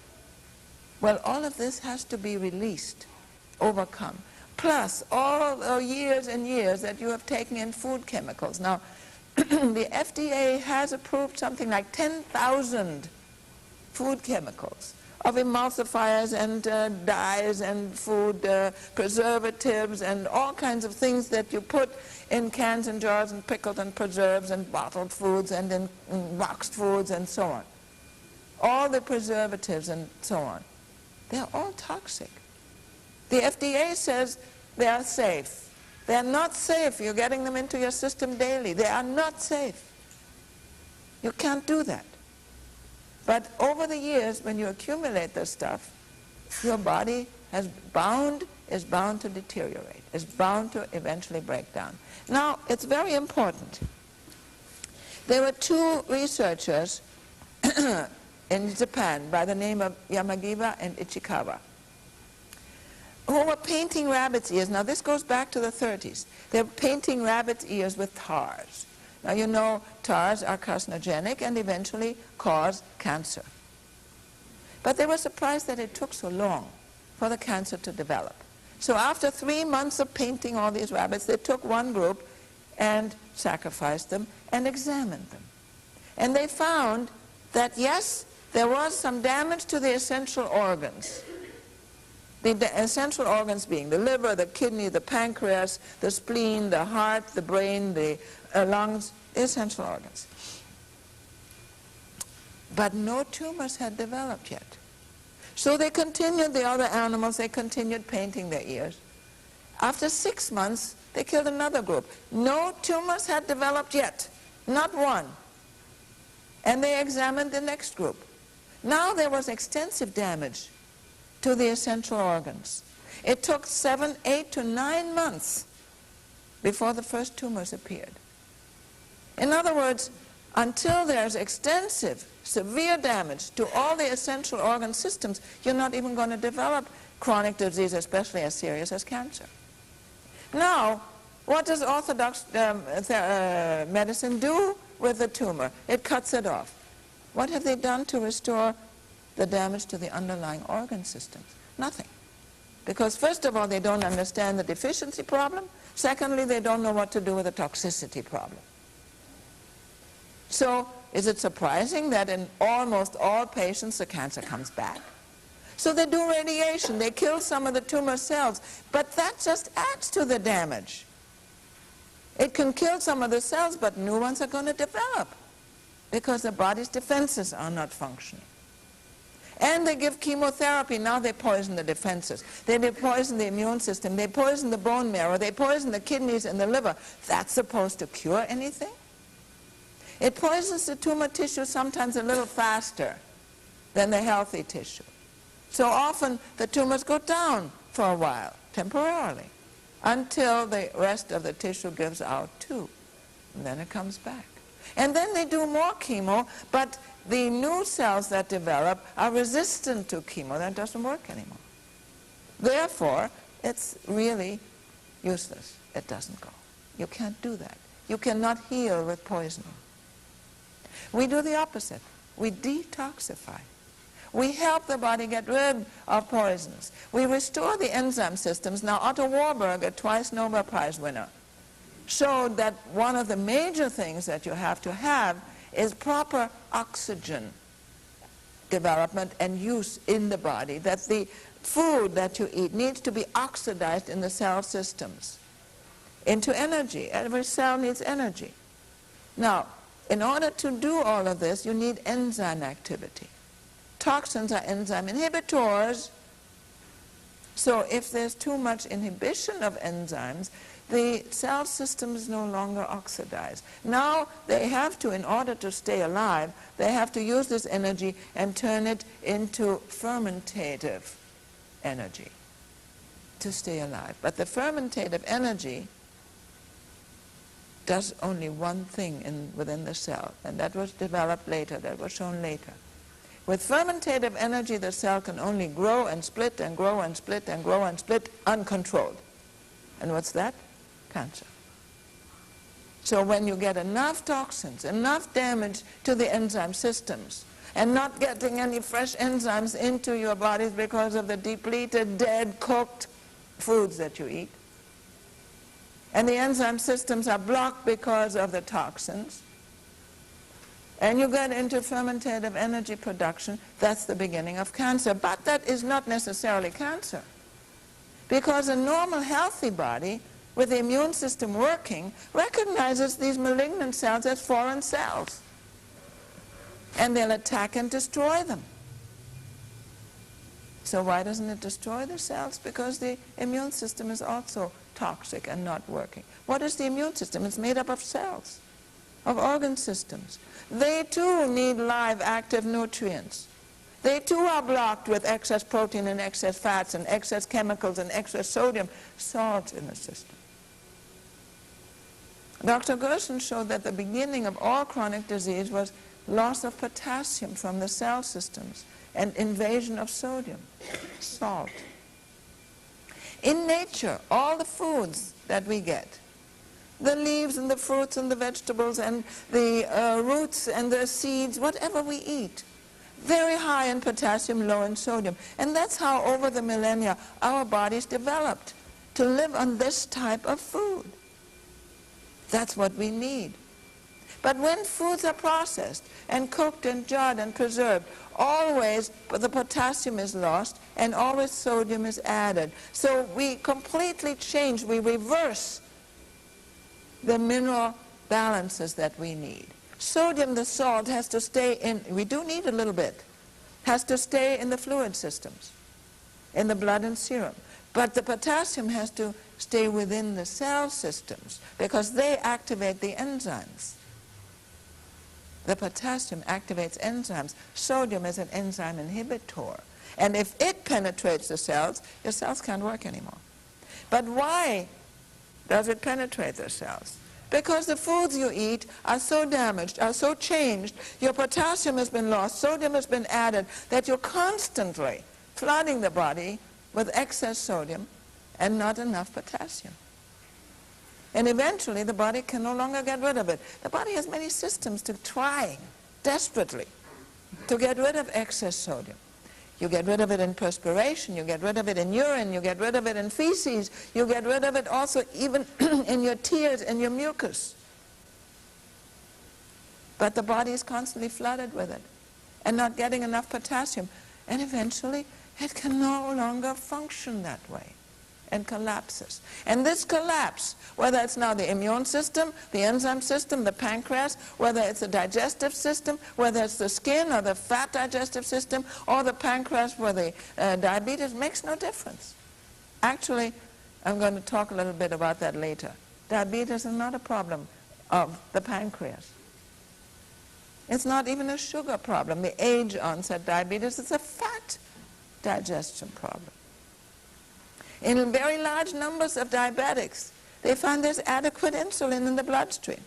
Well, all of this has to be released, overcome. Plus, all the years and years that you have taken in food chemicals. Now, the FDA has approved something like 10,000 food chemicals of emulsifiers and dyes and food preservatives and all kinds of things that you put in cans and jars and pickled and preserves and bottled foods and in boxed foods and so on. All the preservatives and so on. They're all toxic. The FDA says they are safe. They're not safe. You're getting them into your system daily. They are not safe. You can't do that. But over the years, when you accumulate this stuff, your body is bound to deteriorate, is bound to eventually break down. Now, it's very important. There were two researchers in Japan by the name of Yamagiwa and Ichikawa who were painting rabbit's ears. Now, this goes back to the 30s. They were painting rabbit's ears with tars. Now, you know, tars are carcinogenic and eventually cause cancer. But they were surprised that it took so long for the cancer to develop. So after 3 months of painting all these rabbits, they took one group and sacrificed them and examined them. And they found that, yes, there was some damage to the essential organs. The essential organs being the liver, the kidney, the pancreas, the spleen, the heart, the brain, the lungs, the essential organs. But no tumors had developed yet. So they continued, the other animals, they continued painting their ears. After 6 months, they killed another group. No tumors had developed yet, not one. And they examined the next group. Now there was extensive damage to the essential organs. It took 7, 8 to 9 months before the first tumors appeared. In other words, until there's extensive, severe damage to all the essential organ systems, you're not even going to develop chronic disease, especially as serious as cancer. Now, What does orthodox medicine do with the tumor? It cuts it off. What have they done to restore the damage to the underlying organ systems? Nothing. Because first of all, they don't understand the deficiency problem. Secondly, they don't know what to do with the toxicity problem. So is it surprising that in almost all patients the cancer comes back? So they do radiation, they kill some of the tumor cells, but that just adds to the damage. It can kill some of the cells, but new ones are going to develop because the body's defenses are not functioning. And they give chemotherapy. Now they poison the defenses. They poison the immune system. They poison the bone marrow. They poison the kidneys and the liver. That's supposed to cure anything? It poisons the tumor tissue sometimes a little faster than the healthy tissue. So often the tumors go down for a while, temporarily, until the rest of the tissue gives out too. And then it comes back. And then they do more chemo, but the new cells that develop are resistant to chemo. That doesn't work anymore. Therefore, it's really useless. It doesn't go. You can't do that. You cannot heal with poisoning. We do the opposite. We detoxify. We help the body get rid of poisons. We restore the enzyme systems. Now, Otto Warburg, a twice Nobel Prize winner, showed that one of the major things that you have to have is proper oxygen development and use in the body, that the food that you eat needs to be oxidized in the cell systems into energy. Every cell needs energy. Now, in order to do all of this, you need enzyme activity. Toxins are enzyme inhibitors, so if there's too much inhibition of enzymes, the cell system is no longer oxidized. Now they have to, in order to stay alive, they have to use this energy and turn it into fermentative energy to stay alive. But the fermentative energy does only one thing within the cell, and that was developed later, that was shown later. With fermentative energy, the cell can only grow and split and grow and split and grow and split uncontrolled. And what's that? Cancer. So when you get enough toxins, enough damage to the enzyme systems, and not getting any fresh enzymes into your bodies because of the depleted, dead, cooked foods that you eat, and the enzyme systems are blocked because of the toxins, and you get into fermentative energy production, that's the beginning of cancer. But that is not necessarily cancer, because a normal, healthy body with the immune system working recognizes these malignant cells as foreign cells, and they'll attack and destroy them. So why doesn't it destroy the cells? Because the immune system is also toxic and not working. What is the immune system? It's made up of cells, of organ systems. They too need live, active nutrients. They too are blocked with excess protein and excess fats and excess chemicals and excess sodium, salt in the system. Dr. Gershon showed that the beginning of all chronic disease was loss of potassium from the cell systems and invasion of sodium, salt. In nature, all the foods that we get, the leaves and the fruits and the vegetables and the roots and the seeds, whatever we eat, very high in potassium, low in sodium. And that's how over the millennia our bodies developed to live on this type of food. That's what we need. But when foods are processed and cooked and jarred and preserved, always the potassium is lost and always sodium is added. So we completely change, we reverse the mineral balances that we need. Sodium, the salt, has to stay in, we do need a little bit, has to stay in the fluid systems, in the blood and serum. But the potassium has to stay within the cell systems because they activate the enzymes. The potassium activates enzymes. Sodium is an enzyme inhibitor. And if it penetrates the cells, your cells can't work anymore. But why does it penetrate the cells? Because the foods you eat are so damaged, are so changed, your potassium has been lost, sodium has been added, that you're constantly flooding the body with excess sodium and not enough potassium. And eventually the body can no longer get rid of it. The body has many systems to try desperately to get rid of excess sodium. You get rid of it in perspiration, you get rid of it in urine, you get rid of it in feces, you get rid of it also even in your tears and your mucus. But the body is constantly flooded with it and not getting enough potassium. And eventually it can no longer function that way and collapses. And this collapse, whether it's now the immune system, the enzyme system, the pancreas, whether it's the digestive system, whether it's the skin or the fat digestive system, or the pancreas for the diabetes, makes no difference. Actually, I'm going to talk a little bit about that later. Diabetes is not a problem of the pancreas. It's not even a sugar problem. The age-onset diabetes is a fat digestion problem. In very large numbers of diabetics, they find there's adequate insulin in the bloodstream.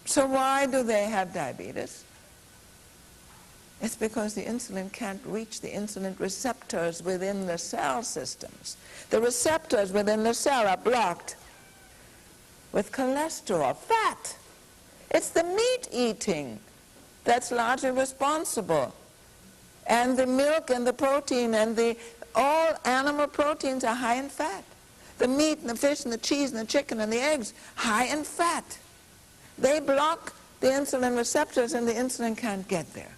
So why do they have diabetes? It's because the insulin can't reach the insulin receptors within the cell systems. The receptors within the cell are blocked with cholesterol, fat. It's the meat eating that's largely responsible. And the milk and the protein and all animal proteins are high in fat. The meat and the fish and the cheese and the chicken and the eggs, high in fat. They block the insulin receptors and the insulin can't get there.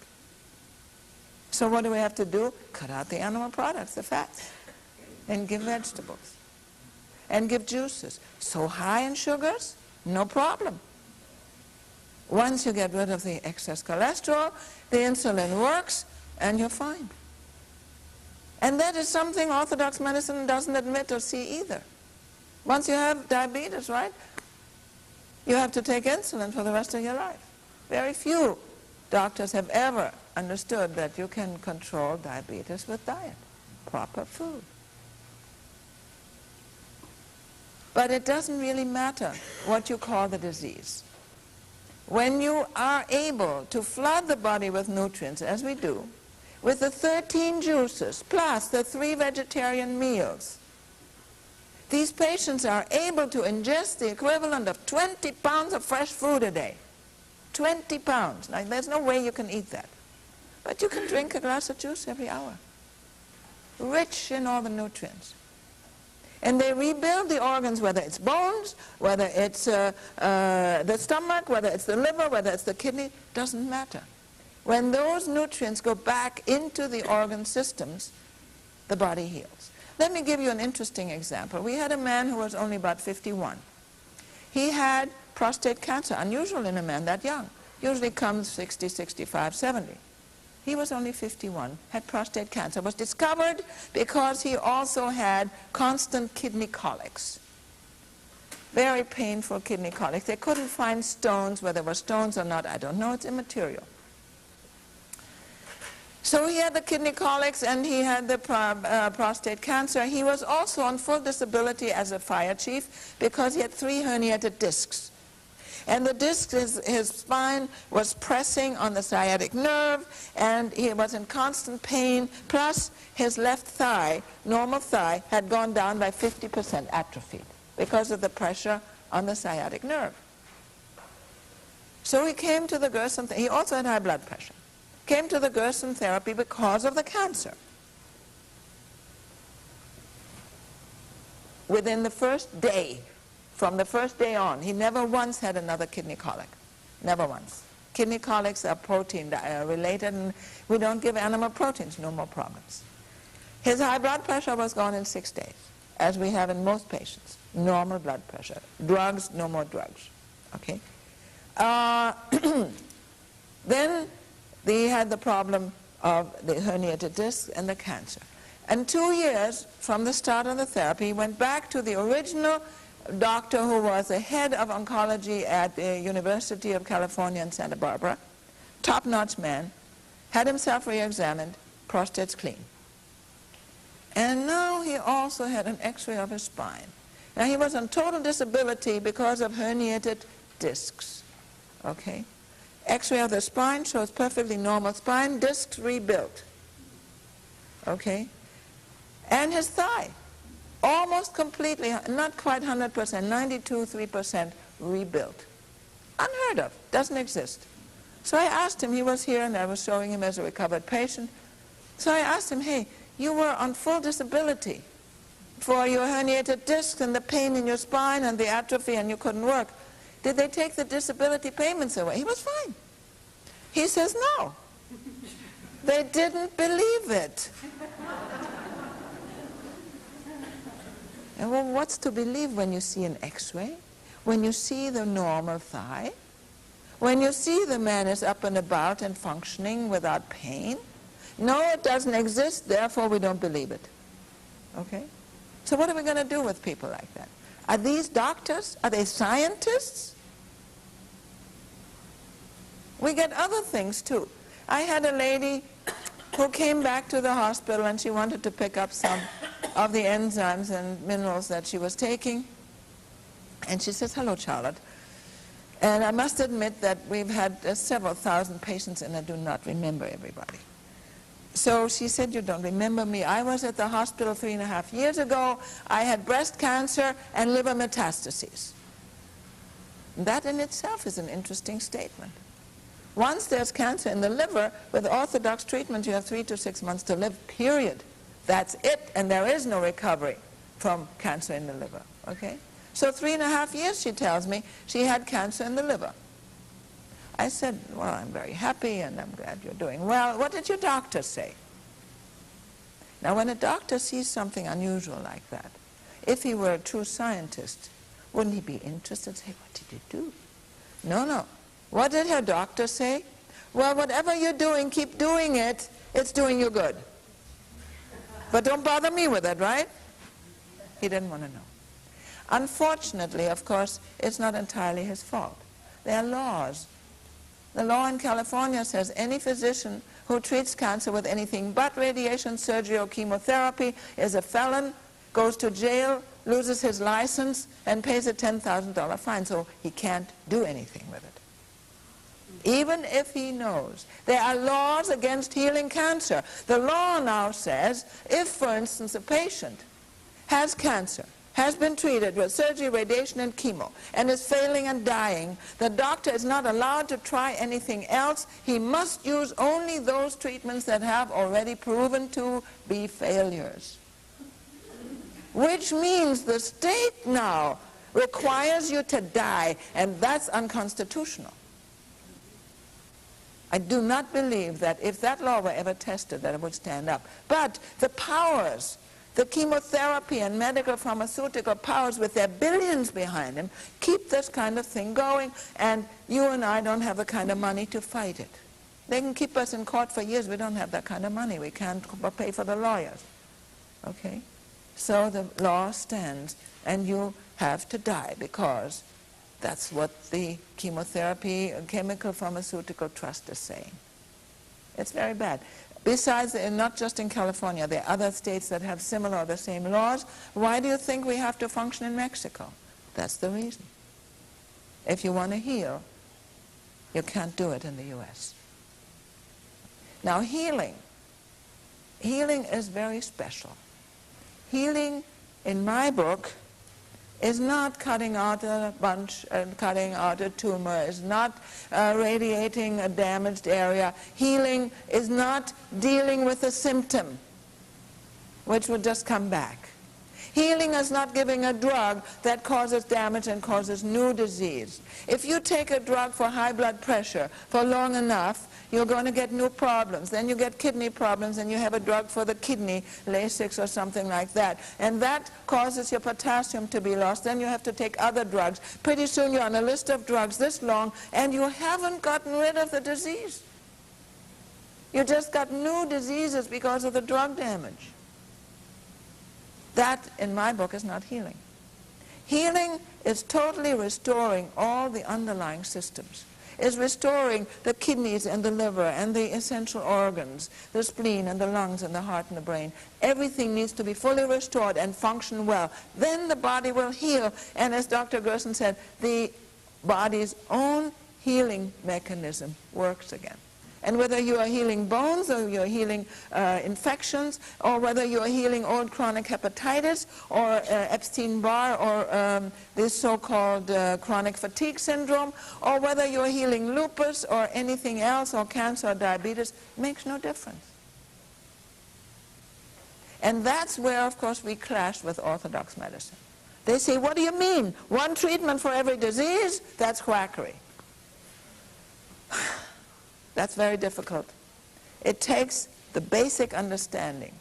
So what do we have to do? Cut out the animal products, the fats, and give vegetables. And give juices. So high in sugars, no problem. Once you get rid of the excess cholesterol, the insulin works, and you're fine. And that is something Orthodox medicine doesn't admit or see either. Once you have diabetes, right, you have to take insulin for the rest of your life. Very few doctors have ever understood that you can control diabetes with diet, proper food. But it doesn't really matter what you call the disease. When you are able to flood the body with nutrients, as we do, with the 13 juices plus the 3 vegetarian meals, these patients are able to ingest the equivalent of 20 pounds of fresh food a day. 20 pounds. Now, there's no way you can eat that. But you can drink a glass of juice every hour, rich in all the nutrients. And they rebuild the organs, whether it's bones, whether it's the stomach, whether it's the liver, whether it's the kidney, doesn't matter. When those nutrients go back into the organ systems, the body heals. Let me give you an interesting example. We had a man who was only about 51. He had prostate cancer, unusual in a man that young. Usually comes 60, 65, 70. He was only 51, had prostate cancer, was discovered because he also had constant kidney colics. Very painful kidney colics. They couldn't find stones, whether there were stones or not, I don't know, it's immaterial. So he had the kidney colics and he had the prostate cancer. He was also on full disability as a fire chief because he had 3 herniated discs. And the disc, his spine was pressing on the sciatic nerve, and he was in constant pain, plus his left thigh, normal thigh, had gone down by 50% atrophied because of the pressure on the sciatic nerve. So he came to the Gershon, he also had high blood pressure, came to the Gershon therapy because of the cancer. Within the first day, from the first day on, he never once had another kidney colic. Never once. Kidney colics are protein related, and we don't give animal proteins, no more problems. His high blood pressure was gone in 6 days, as we have in most patients. Normal blood pressure. Drugs, no more drugs. Okay? Then he had the problem of the herniated disc and the cancer. And 2 years from the start of the therapy, he went back to the original doctor who was the head of oncology at the University of California in Santa Barbara, top-notch man, had himself re-examined, prostate's clean. And now he also had an x-ray of his spine. Now he was on total disability because of herniated discs, okay? X-ray of the spine shows perfectly normal spine, discs rebuilt, okay? And his thigh, almost completely, not quite 100%, 92.3% rebuilt. Unheard of, doesn't exist. So I asked him, he was here and I was showing him as a recovered patient. So I asked him, hey, you were on full disability for your herniated disc and the pain in your spine and the atrophy and you couldn't work. Did they take the disability payments away? He was fine. He says no. They didn't believe it. And well, what's to believe when you see an x-ray? When you see the normal thigh? When you see the man is up and about and functioning without pain? No, it doesn't exist, therefore we don't believe it. Okay? So what are we going to do with people like that? Are these doctors? Are they scientists? We get other things too. I had a lady who came back to the hospital and she wanted to pick up some of the enzymes and minerals that she was taking. And she says, hello, Charlotte. And I must admit that we've had several thousand patients and I do not remember everybody. So she said, you don't remember me. I was at the hospital 3.5 years ago. I had breast cancer and liver metastases. That in itself is an interesting statement. Once there's cancer in the liver, with orthodox treatment, you have 3 to 6 months to live, period. That's it, and there is no recovery from cancer in the liver, okay? So 3.5 years, she tells me, she had cancer in the liver. I said, well, I'm very happy, and I'm glad you're doing well. What did your doctor say? Now, when a doctor sees something unusual like that, if he were a true scientist, wouldn't he be interested? Say, what did you do? No, no. What did her doctor say? Well, whatever you're doing, keep doing it. It's doing you good. But don't bother me with it, right? He didn't want to know. Unfortunately, of course, it's not entirely his fault. There are laws. The law in California says any physician who treats cancer with anything but radiation, surgery, or chemotherapy is a felon, goes to jail, loses his license, and pays a $10,000 fine, so he can't do anything with it. Even if he knows. There are laws against healing cancer. The law now says if, for instance, a patient has cancer, has been treated with surgery, radiation, and chemo, and is failing and dying, the doctor is not allowed to try anything else. He must use only those treatments that have already proven to be failures. Which means the state now requires you to die, and that's unconstitutional. I do not believe that if that law were ever tested that it would stand up. But the powers, the chemotherapy and medical pharmaceutical powers with their billions behind them, keep this kind of thing going, and you and I don't have the kind of money to fight it. They can keep us in court for years. We don't have that kind of money. We can't pay for the lawyers. Okay? So the law stands, and you have to die because that's what the chemotherapy and chemical pharmaceutical trust is saying. It's very bad. Besides, not just in California, there are other states that have similar or the same laws. Why do you think we have to function in Mexico? That's the reason. If you want to heal, you can't do it in the U.S. Now, healing is very special. Healing, in my book, is not cutting out a bunch and cutting out a tumor, is not radiating a damaged area. Healing is not dealing with a symptom, which would just come back. Healing is not giving a drug that causes damage and causes new disease. If you take a drug for high blood pressure for long enough, you're going to get new problems. Then you get kidney problems and you have a drug for the kidney, Lasix or something like that. And that causes your potassium to be lost. Then you have to take other drugs. Pretty soon you're on a list of drugs this long and you haven't gotten rid of the disease. You just got new diseases because of the drug damage. That, in my book, is not healing. Healing is totally restoring all the underlying systems. Is restoring the kidneys and the liver and the essential organs, the spleen and the lungs and the heart and the brain. Everything needs to be fully restored and function well. Then the body will heal. And as Dr. Gershon said, the body's own healing mechanism works again. And whether you are healing bones, or you're healing infections, or whether you're healing old chronic hepatitis, or Epstein-Barr, or this so-called chronic fatigue syndrome, or whether you're healing lupus, or anything else, or cancer, or diabetes, makes no difference. And that's where, of course, we clash with orthodox medicine. They say, what do you mean? One treatment for every disease? That's quackery. That's very difficult. It takes the basic understanding,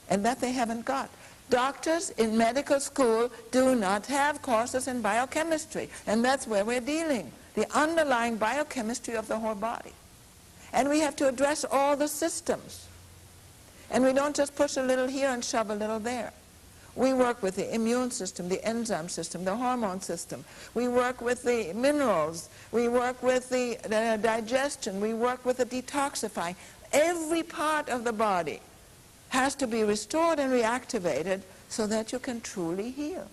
and that they haven't got. Doctors in medical school do not have courses in biochemistry, and that's where we're dealing, the underlying biochemistry of the whole body. And we have to address all the systems. And we don't just push a little here and shove a little there. We work with the immune system, the enzyme system, the hormone system. We work with the minerals. We work with the digestion. We work with the detoxifying. Every part of the body has to be restored and reactivated so that you can truly heal.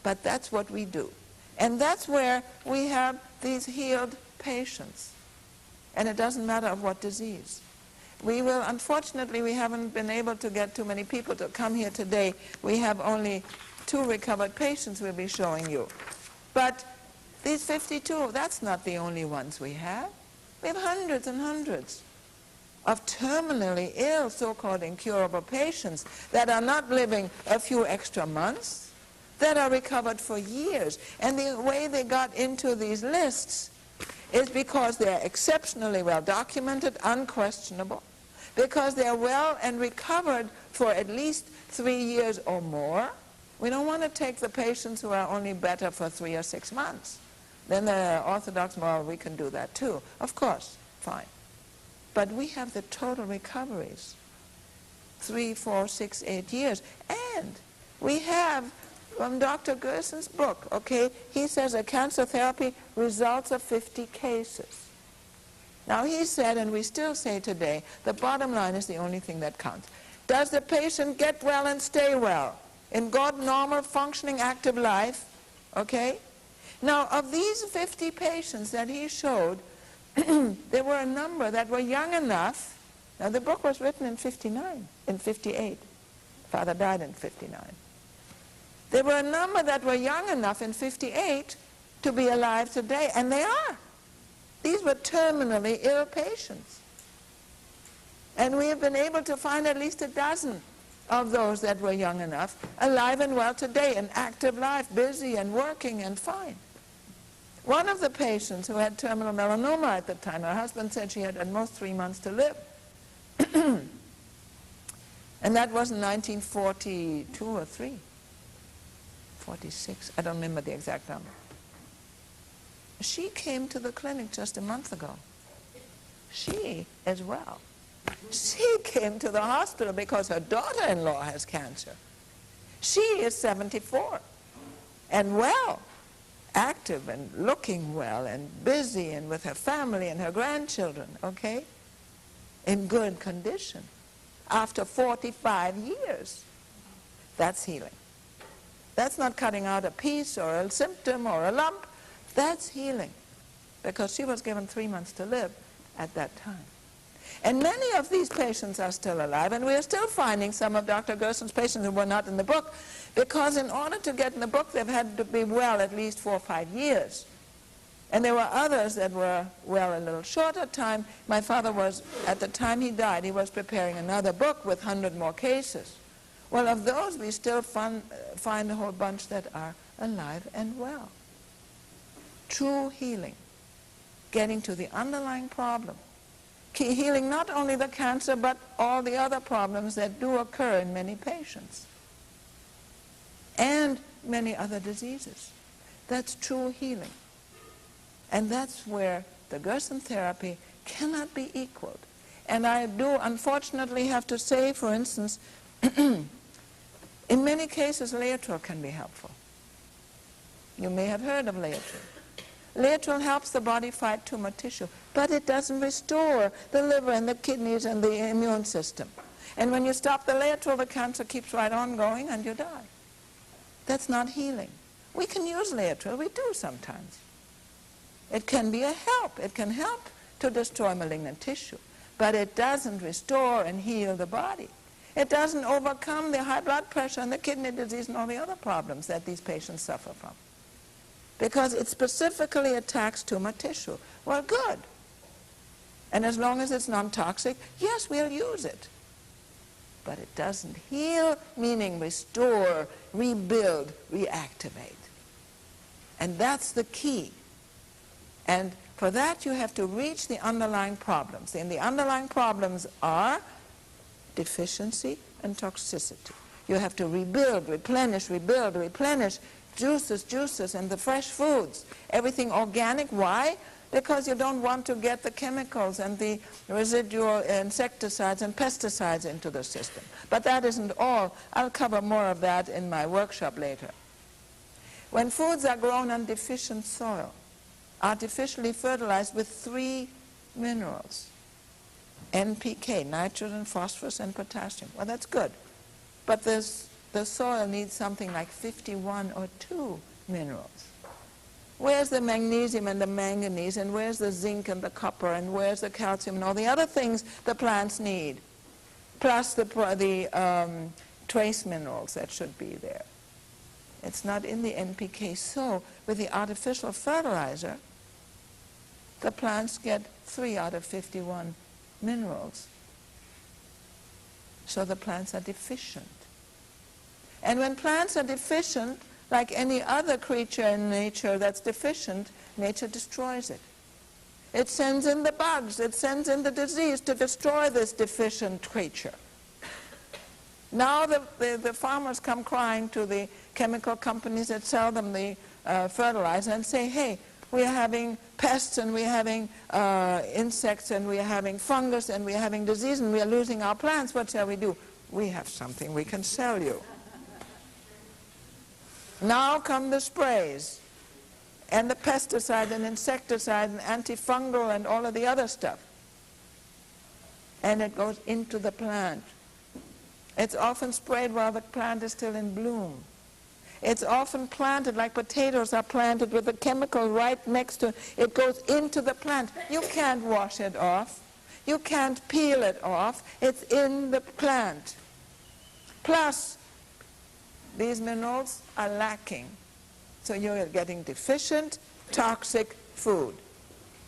But that's what we do. And that's where we have these healed patients. And it doesn't matter of what disease. Unfortunately, we haven't been able to get too many people to come here today. We have only 2 recovered patients we'll be showing you. But these 52, that's not the only ones we have. We have hundreds and hundreds of terminally ill, so-called incurable patients that are not living a few extra months, that are recovered for years. And the way they got into these lists is because they're exceptionally well documented, unquestionable, because they're well and recovered for at least 3 years or more. We don't want to take the patients who are only better for 3 or 6 months. Then the orthodox, well, we can do that too. Of course, fine. But we have the total recoveries, 3, 4, 6, 8 years. And we have, from Dr. Gershon's book, okay, he says a cancer therapy results of 50 cases. Now he said, and we still say today, the bottom line is the only thing that counts. Does the patient get well and stay well in good, normal, functioning, active life? Okay? Now, of these 50 patients that he showed, there were a number that were young enough. Now, the book was written in 58. Father died in 59. There were a number that were young enough in 58 to be alive today, and they are. These were terminally ill patients. And we have been able to find at least a dozen of those that were young enough, alive and well today, an active life, busy and working and fine. One of the patients who had terminal melanoma at the time, her husband said she had at most 3 months to live. And that was in 1942 or 3. 46, I don't remember the exact number. She came to the clinic just a month ago. She as well. She came to the hospital because her daughter-in-law has cancer. She is 74 and well, active and looking well and busy and with her family and her grandchildren, okay, in good condition after 45 years. That's healing. That's not cutting out a piece or a symptom or a lump. That's healing, because she was given 3 months to live at that time. And many of these patients are still alive, and we are still finding some of Dr. Gershon's patients who were not in the book, because in order to get in the book, they've had to be well at least 4 or 5 years. And there were others that were well a little shorter time. My father was, at the time he died, he was preparing another book with 100 more cases. Well, of those, we still find a whole bunch that are alive and well. True healing, getting to the underlying problem, healing not only the cancer but all the other problems that do occur in many patients and many other diseases. That's true healing. And that's where the Gershon therapy cannot be equaled. And I do unfortunately have to say, for instance, in many cases Laetrile can be helpful. You may have heard of Laetrile. Laetrile helps the body fight tumor tissue, but it doesn't restore the liver and the kidneys and the immune system. And when you stop the Laetrile, the cancer keeps right on going and you die. That's not healing. We can use Laetrile, we do sometimes. It can be a help. It can help to destroy malignant tissue, but it doesn't restore and heal the body. It doesn't overcome the high blood pressure and the kidney disease and all the other problems that these patients suffer from, because it specifically attacks tumor tissue. Well, good. And as long as it's non-toxic, yes, we'll use it. But it doesn't heal, meaning restore, rebuild, reactivate. And that's the key. And for that, you have to reach the underlying problems. And the underlying problems are deficiency and toxicity. You have to rebuild, replenish, juices, and the fresh foods. Everything organic. Why? Because you don't want to get the chemicals and the residual insecticides and pesticides into the system. But that isn't all. I'll cover more of that in my workshop later. When foods are grown on deficient soil, artificially fertilized with 3 minerals, NPK, nitrogen, phosphorus, and potassium. Well, that's good. But the soil needs something like 51 or 2 minerals. Where's the magnesium and the manganese, and where's the zinc and the copper, and where's the calcium and all the other things the plants need, plus the trace minerals that should be there? It's not in the NPK. So with the artificial fertilizer, the plants get 3 out of 51 minerals. So the plants are deficient. And when plants are deficient, like any other creature in nature that's deficient, nature destroys it. It sends in the bugs, it sends in the disease to destroy this deficient creature. Now the farmers come crying to the chemical companies that sell them the fertilizer and say, hey, we're having pests, and we're having insects, and we're having fungus, and we're having disease, and we're losing our plants. What shall we do? We have something we can sell you. Now come the sprays, and the pesticide and insecticide and antifungal and all of the other stuff. And it goes into the plant. It's often sprayed while the plant is still in bloom. It's often planted like potatoes are planted with the chemical right next to it. It goes into the plant. You can't wash it off. You can't peel it off. It's in the plant. Plus, these minerals are lacking. So you're getting deficient, toxic food.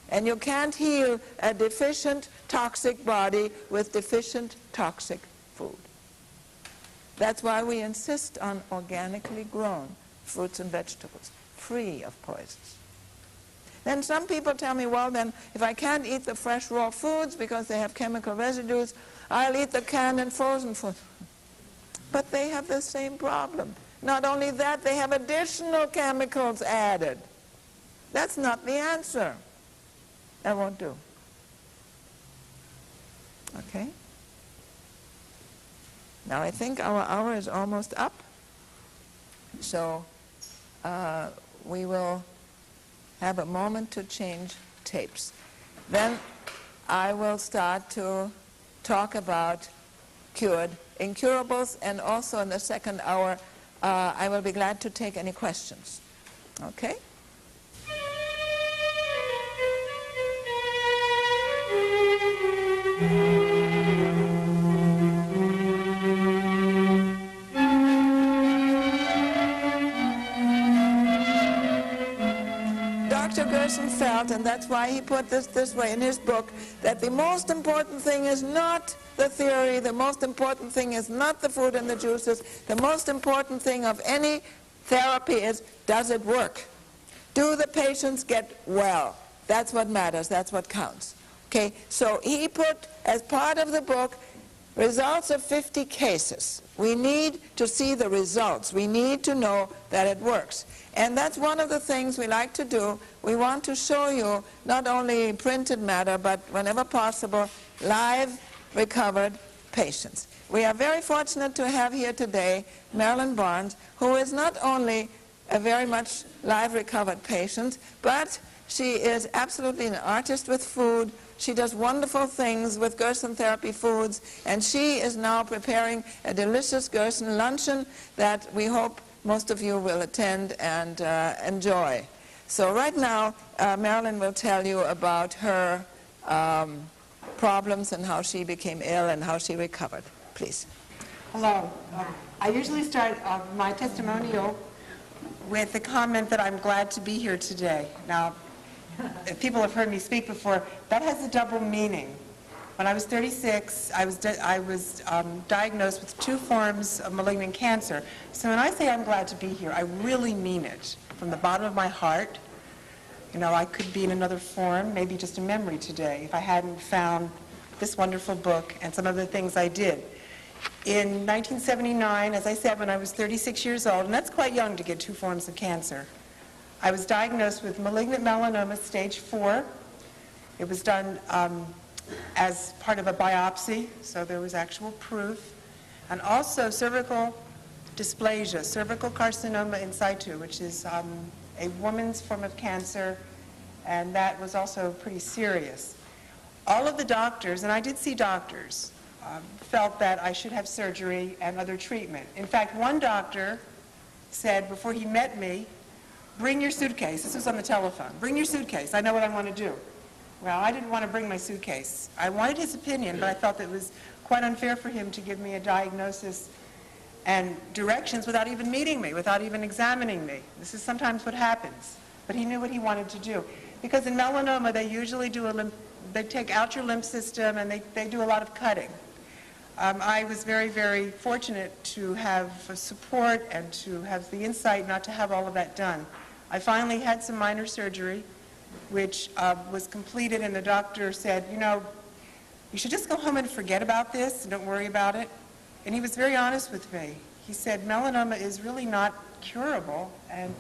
And you can't heal a deficient, toxic body with deficient, toxic food. That's why we insist on organically grown fruits and vegetables, free of poisons. Then some people tell me, well, then if I can't eat the fresh raw foods because they have chemical residues, I'll eat the canned and frozen food. But they have the same problem. Not only that, they have additional chemicals added. That's not the answer. That won't do. Okay? Now I think our hour is almost up, so we will have a moment to change tapes. Then I will start to talk about cured incurables, and also in the second hour I will be glad to take any questions. Okay? Dr. Gershon felt, and that's why he put this way in his book, that the most important thing is not the theory, the most important thing is not the food and the juices, the most important thing of any therapy is, does it work? Do the patients get well? That's what matters, that's what counts. Okay, so he put, as part of the book, results of 50 cases. We need to see the results. We need to know that it works. And that's one of the things we like to do. We want to show you not only printed matter, but whenever possible, live recovered patients. We are very fortunate to have here today Marilyn Barnes, who is not only a very much live recovered patient, but she is absolutely an artist with food. She does wonderful things with Gershon therapy foods, and she is now preparing a delicious Gershon luncheon that we hope most of you will attend and enjoy. So right now, Marilyn will tell you about her problems and how she became ill and how she recovered. Please. Hello. I usually start my testimonial with the comment that I'm glad to be here today. Now, if people have heard me speak before, that has a double meaning. When I was 36, I was diagnosed with 2 forms of malignant cancer. So when I say I'm glad to be here, I really mean it from the bottom of my heart. You know, I could be in another form, maybe just a memory today, if I hadn't found this wonderful book and some of the things I did. In 1979, as I said, when I was 36 years old, and that's quite young to get 2 forms of cancer, I was diagnosed with malignant melanoma stage 4. It was done as part of a biopsy, so there was actual proof, and also cervical dysplasia, cervical carcinoma in situ, which is a woman's form of cancer, and that was also pretty serious. All of the doctors, and I did see doctors, felt that I should have surgery and other treatment. In fact, one doctor said before he met me, "Bring your suitcase." This was on the telephone. "Bring your suitcase. I know what I want to do." Well, I didn't want to bring my suitcase. I wanted his opinion, but I felt it was quite unfair for him to give me a diagnosis and directions without even meeting me, without even examining me. This is sometimes what happens. But he knew what he wanted to do. Because in melanoma, they usually do they take out your lymph system and they do a lot of cutting. I was very, very fortunate to have support and to have the insight not to have all of that done. I finally had some minor surgery, which was completed, and the doctor said, "You know, you should just go home and forget about this and don't worry about it." And he was very honest with me. He said, "Melanoma is really not curable, and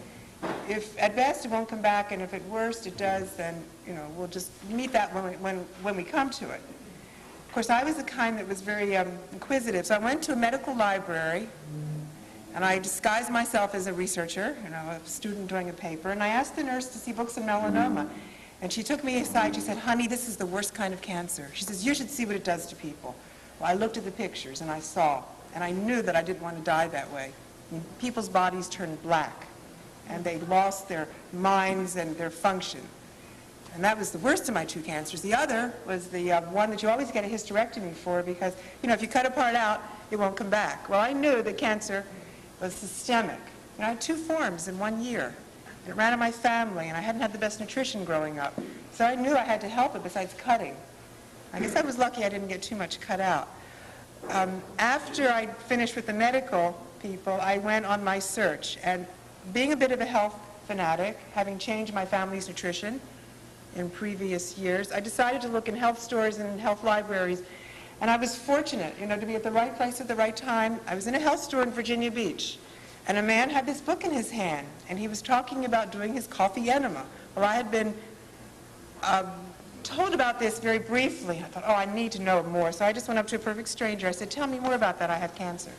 if at best it won't come back, and if at worst it does, then we'll just meet that when we come to it." Of course, I was the kind that was very inquisitive, so I went to a medical library, and I disguised myself as a researcher, a student doing a paper, and I asked the nurse to see books on melanoma. And she took me aside. She said, "Honey, this is the worst kind of cancer." She says, "You should see what it does to people." Well, I looked at the pictures, and I saw, and I knew that I didn't want to die that way. I mean, people's bodies turned black, and they lost their minds and their function. And that was the worst of my 2 cancers. The other was the one that you always get a hysterectomy for because, if you cut a part out, it won't come back. Well, I knew that cancer was systemic. I had 2 forms in 1 year. It ran in my family, and I hadn't had the best nutrition growing up. So I knew I had to help it besides cutting. I guess I was lucky I didn't get too much cut out. After I finished with the medical people, I went on my search. And being a bit of a health fanatic, having changed my family's nutrition in previous years, I decided to look in health stores and in health libraries. And I was fortunate, to be at the right place at the right time. I was in a health store in Virginia Beach, and a man had this book in his hand, and he was talking about doing his coffee enema. Well, I had been told about this very briefly. I thought, oh, I need to know more. So I just went up to a perfect stranger. I said, "Tell me more about that. I have cancer."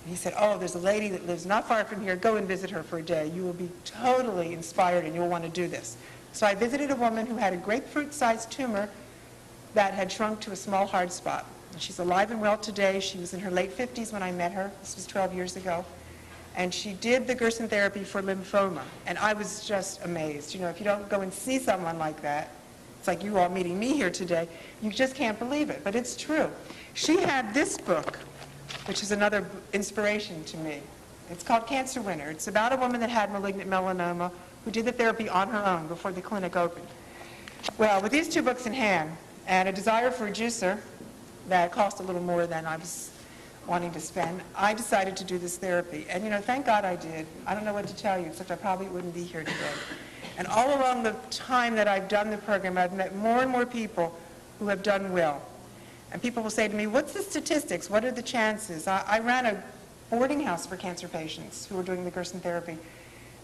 And he said, "Oh, there's a lady that lives not far from here. Go and visit her for a day. You will be totally inspired, and you'll want to do this." So I visited a woman who had a grapefruit-sized tumor that had shrunk to a small hard spot. And she's alive and well today. She was in her late 50s when I met her. This was 12 years ago. And she did the Gershon therapy for lymphoma. And I was just amazed. If you don't go and see someone like that, it's like you all meeting me here today, you just can't believe it. But it's true. She had this book, which is another inspiration to me. It's called Cancer Winner. It's about a woman that had malignant melanoma who did the therapy on her own before the clinic opened. Well, with these 2 books in hand and a desire for a juicer that cost a little more than I was wanting to spend, I decided to do this therapy. And, thank God I did. I don't know what to tell you, except I probably wouldn't be here today. And all along the time that I've done the program, I've met more and more people who have done well. And people will say to me, "What's the statistics? What are the chances?" I ran a boarding house for cancer patients who were doing the Gershon therapy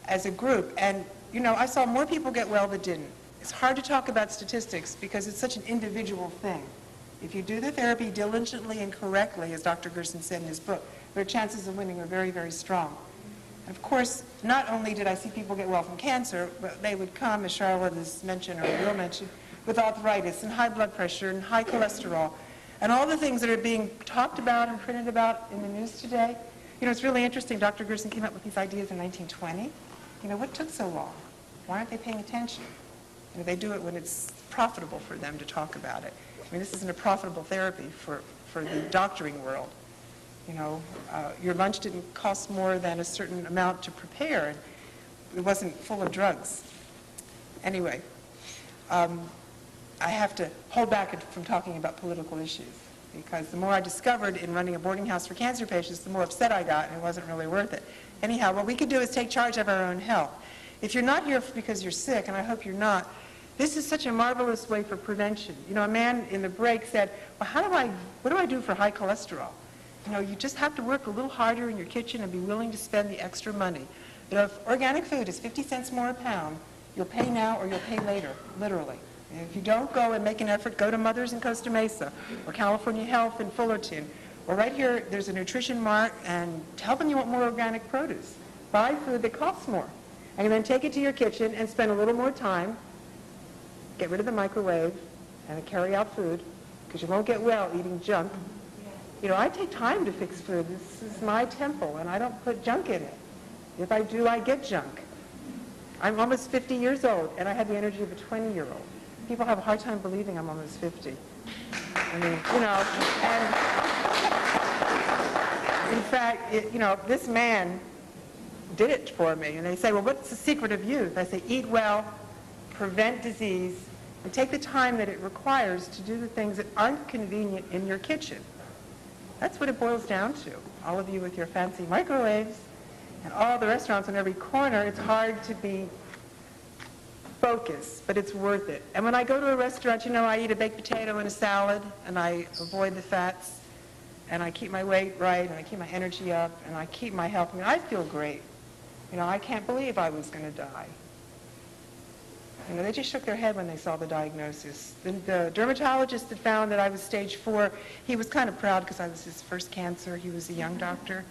as a group. And, I saw more people get well that didn't. It's hard to talk about statistics because it's such an individual thing. If you do the therapy diligently and correctly, as Dr. Gershon said in his book, their chances of winning are very, very strong. And of course, not only did I see people get well from cancer, but they would come, as Charlotte has mentioned, or will mention, with arthritis and high blood pressure and high cholesterol, and all the things that are being talked about and printed about in the news today. It's really interesting. Dr. Gershon came up with these ideas in 1920. What took so long? Why aren't they paying attention? They do it when it's profitable for them to talk about it. I mean, this isn't a profitable therapy for the doctoring world. You know, your lunch didn't cost more than a certain amount to prepare, and it wasn't full of drugs. Anyway, I have to hold back from talking about political issues, because the more I discovered in running a boarding house for cancer patients, the more upset I got, and it wasn't really worth it. Anyhow, what we can do is take charge of our own health. If you're not here because you're sick, and I hope you're not, this is such a marvelous way for prevention. You know, a man in the break said, well, what do I do for high cholesterol? You know, you just have to work a little harder in your kitchen and be willing to spend the extra money. You know, if organic food is 50 cents more a pound, you'll pay now or you'll pay later, literally. And if you don't go and make an effort, go to Mother's in Costa Mesa or California Health in Fullerton, or right here, there's a nutrition mart, and tell them you want more organic produce. Buy food that costs more. And then take it to your kitchen and spend a little more time. Get rid of the microwave and carry out food, because you won't get well eating junk. You know, I take time to fix food. This is my temple, and I don't put junk in it. If I do, I get junk. I'm almost 50 years old, and I have the energy of a 20-year-old. People have a hard time believing I'm almost 50. I mean, you know, and in fact, you know, this man did it for me. And they say, well, what's the secret of youth? I say, eat well, prevent disease, and take the time that it requires to do the things that aren't convenient in your kitchen. That's what it boils down to. All of you with your fancy microwaves and all the restaurants on every corner, it's hard to be focused, but it's worth it. And when I go to a restaurant, you know, I eat a baked potato and a salad, and I avoid the fats, and I keep my weight right, and I keep my energy up, and I keep my health. I mean, I feel great. You know, I can't believe I was going to die. You know, they just shook their head when they saw the diagnosis. The dermatologist that found that I was stage 4, he was kind of proud because I was his first cancer. He was a young doctor.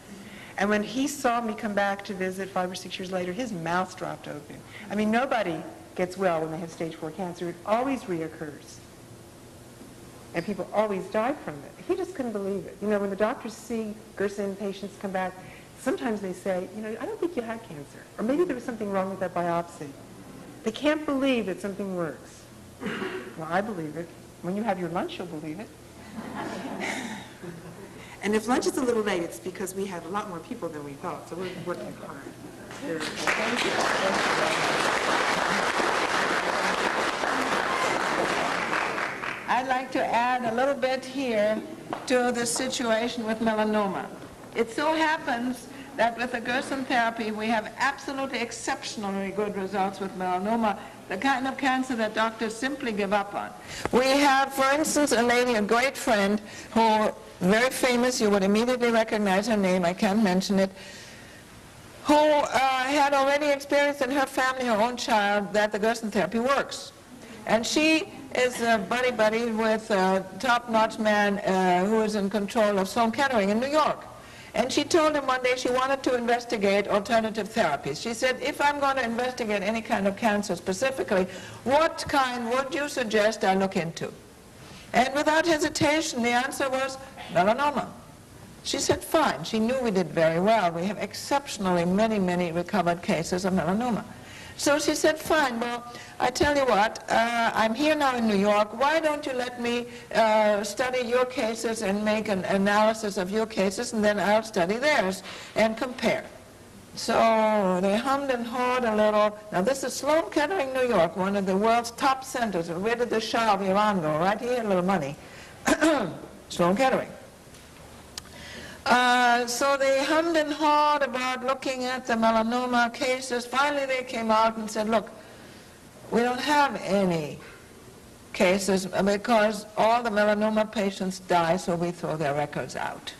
And when he saw me come back to visit 5 or 6 years later, his mouth dropped open. I mean, nobody gets well when they have stage 4 cancer. It always reoccurs. And people always die from it. He just couldn't believe it. You know, when the doctors see Gershon patients come back, sometimes they say, you know, I don't think you had cancer. Or maybe there was something wrong with that biopsy. They can't believe that something works. Well, I believe it. When you have your lunch, you'll believe it. And if lunch is a little late, it's because we have a lot more people than we thought, so we're working hard. Thank you. I'd like to add a little bit here to the situation with melanoma. It so happens that with the Gershon therapy, we have absolutely exceptionally good results with melanoma, the kind of cancer that doctors simply give up on. We have, for instance, a lady, a great friend, who, very famous, you would immediately recognize her name, I can't mention it, who had already experienced in her family, her own child, that the Gershon therapy works. And she is buddy-buddy with a top-notch man who is in control of Sloan Kettering in New York. And she told him one day she wanted to investigate alternative therapies. She said, if I'm going to investigate any kind of cancer specifically, what kind would you suggest I look into? And without hesitation, the answer was melanoma. She said, fine. She knew we did very well. We have exceptionally many recovered cases of melanoma. So she said, fine, well, I tell you what, I'm here now in New York. Why don't you let me study your cases and make an analysis of your cases, and then I'll study theirs and compare. So they hummed and hawed a little. Now, this is Sloan Kettering, New York, one of the world's top centers. Where did the Shah of Iran go? Right here, a little money. Sloan Kettering. So they hummed and hawed about looking at the melanoma cases. Finally, they came out and said, look, we don't have any cases because all the melanoma patients die, so we throw their records out.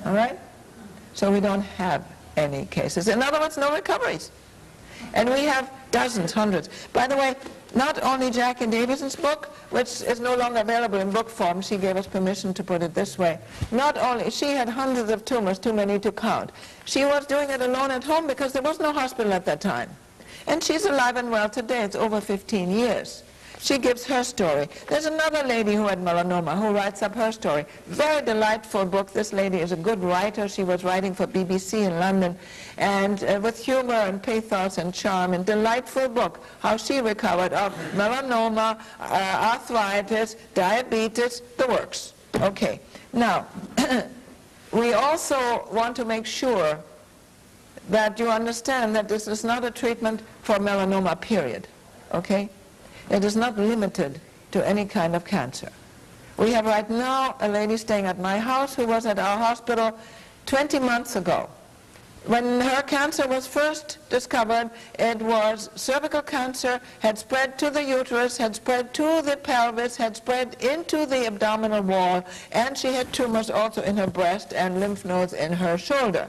All right? So we don't have any cases. In other words, no recoveries. And we have dozens, hundreds. By the way, not only Jackie Davison's book, which is no longer available in book form, she gave us permission to put it this way. Not only, she had hundreds of tumors, too many to count. She was doing it alone at home because there was no hospital at that time. And she's alive and well today. It's over 15 years. She gives her story. There's another lady who had melanoma who writes up her story. Very delightful book. This lady is a good writer. She was writing for BBC in London, and with humor and pathos and charm, and delightful book, how she recovered of melanoma, arthritis, diabetes, the works. Okay. Now, we also want to make sure that you understand that this is not a treatment for melanoma, period. Okay? It is not limited to any kind of cancer. We have right now a lady staying at my house who was at our hospital 20 months ago. When her cancer was first discovered, it was cervical cancer, had spread to the uterus, had spread to the pelvis, had spread into the abdominal wall, and she had tumors also in her breast and lymph nodes in her shoulder.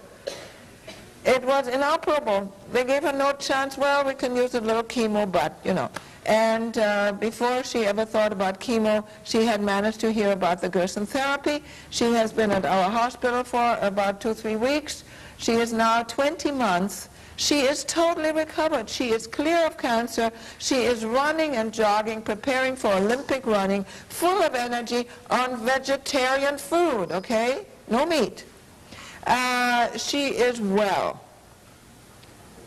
It was inoperable. They gave her no chance. Well, we can use a little chemo, but, you know. And before she ever thought about chemo, she had managed to hear about the Gershon therapy. She has been at our hospital for about 2-3 weeks. She is now 20 months. She is totally recovered. She is clear of cancer. She is running and jogging, preparing for Olympic running, full of energy on vegetarian food, okay? No meat. She is well.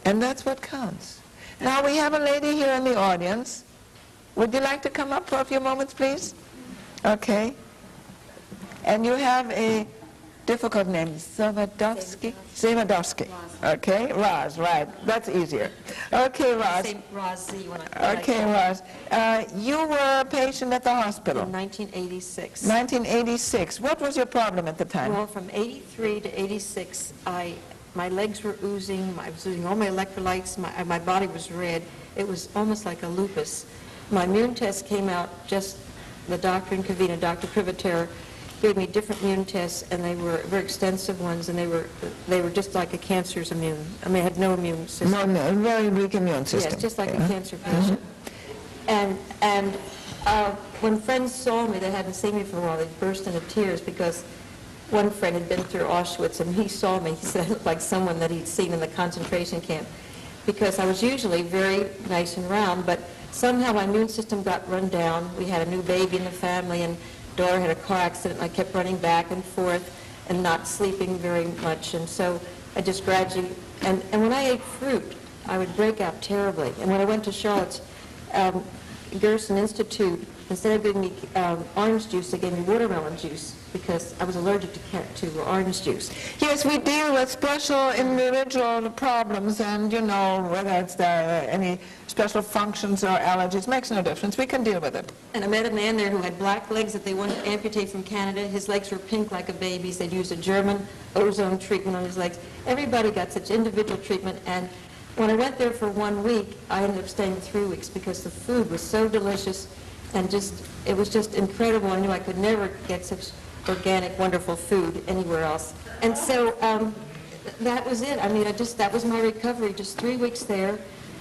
And that's what counts. Now we have a lady here in the audience. Would you like to come up for a few moments, please? Okay. And you have a difficult name, Zavadovsky? Zavadovsky. Okay, Roz, right. That's easier. Okay, Roz. Say Roz Z when I Okay, Roz. You were a patient at the hospital. in 1986. 1986. What was your problem at the time? Well, from 83 to 86, my legs were oozing, I was losing all my electrolytes, my body was red. It was almost like a lupus. My immune test came out, just the doctor in Covina, Dr. Privatera, gave me different immune tests, and they were very extensive ones, and they were just like a cancer's immune. I mean, I had no immune system. No, very weak immune system. Yes, just like a cancer patient. And when friends saw me, they hadn't seen me for a while, they burst into tears because one friend had been through Auschwitz, and he saw me. He said I looked like someone that he'd seen in the concentration camp, because I was usually very nice and round, but somehow my immune system got run down. We had a new baby in the family, and daughter had a car accident, and I kept running back and forth and not sleeping very much, and so I just gradually, and when I ate fruit, I would break out terribly. And when I went to Charlotte's Gershon Institute, instead of giving me orange juice, they gave me watermelon juice because I was allergic to orange juice. Yes, we deal with special individual problems, and you know, whether it's any special functions or allergies, makes no difference. We can deal with it. And I met a man there who had black legs that they wanted to amputate from Canada. His legs were pink like a baby's. They'd used a German ozone treatment on his legs. Everybody got such individual treatment, and when I went there for 1 week, I ended up staying 3 weeks because the food was so delicious, and it was just incredible. I knew I could never get such organic, wonderful food anywhere else. And so that was it. I mean, that was my recovery, just 3 weeks there,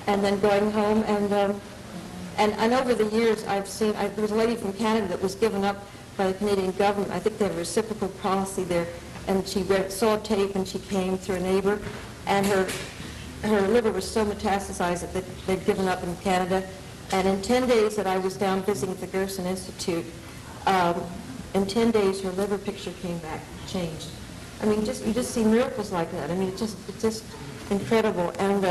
and then going home. And over the years, I've seen, there was a lady from Canada that was given up by the Canadian government. I think they had a reciprocal policy there, and she saw tape, and she came through a neighbor, and her liver was so metastasized that they'd given up in Canada. And in 10 days that I was down visiting at the Gershon Institute, in 10 days her liver picture came back, changed. I mean, you just see miracles like that. I mean, it's just incredible. And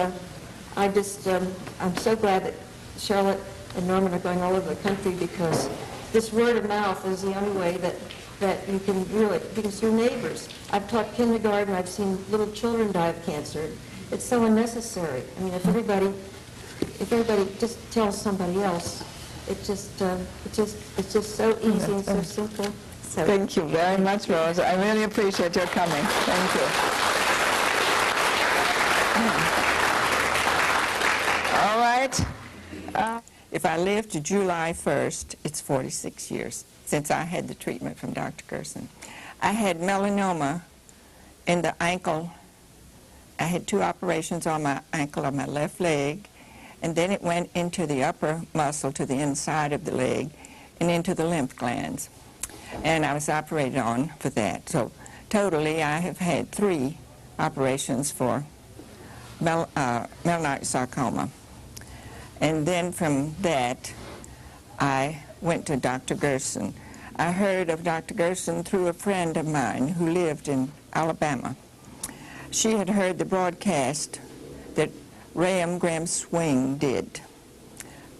I'm so glad that Charlotte and Norman are going all over the country, because this word of mouth is the only way that you can really, because your neighbors. I've taught kindergarten, I've seen little children die of cancer. It's so unnecessary. I mean, if everybody just tells somebody else, it's just so easy and so simple. So. Thank you very much, Rose. I really appreciate your coming. Thank you. All right. If I live to July 1st, it's 46 years since I had the treatment from Dr. Gershon. I had melanoma in the ankle. I had 2 operations on my ankle on my left leg, and then it went into the upper muscle to the inside of the leg and into the lymph glands. And I was operated on for that. So totally I have had 3 operations for melanoma sarcoma. And then from that, I went to Dr. Gershon. I heard of Dr. Gershon through a friend of mine who lived in Alabama. She had heard the broadcast that Graham Swing did,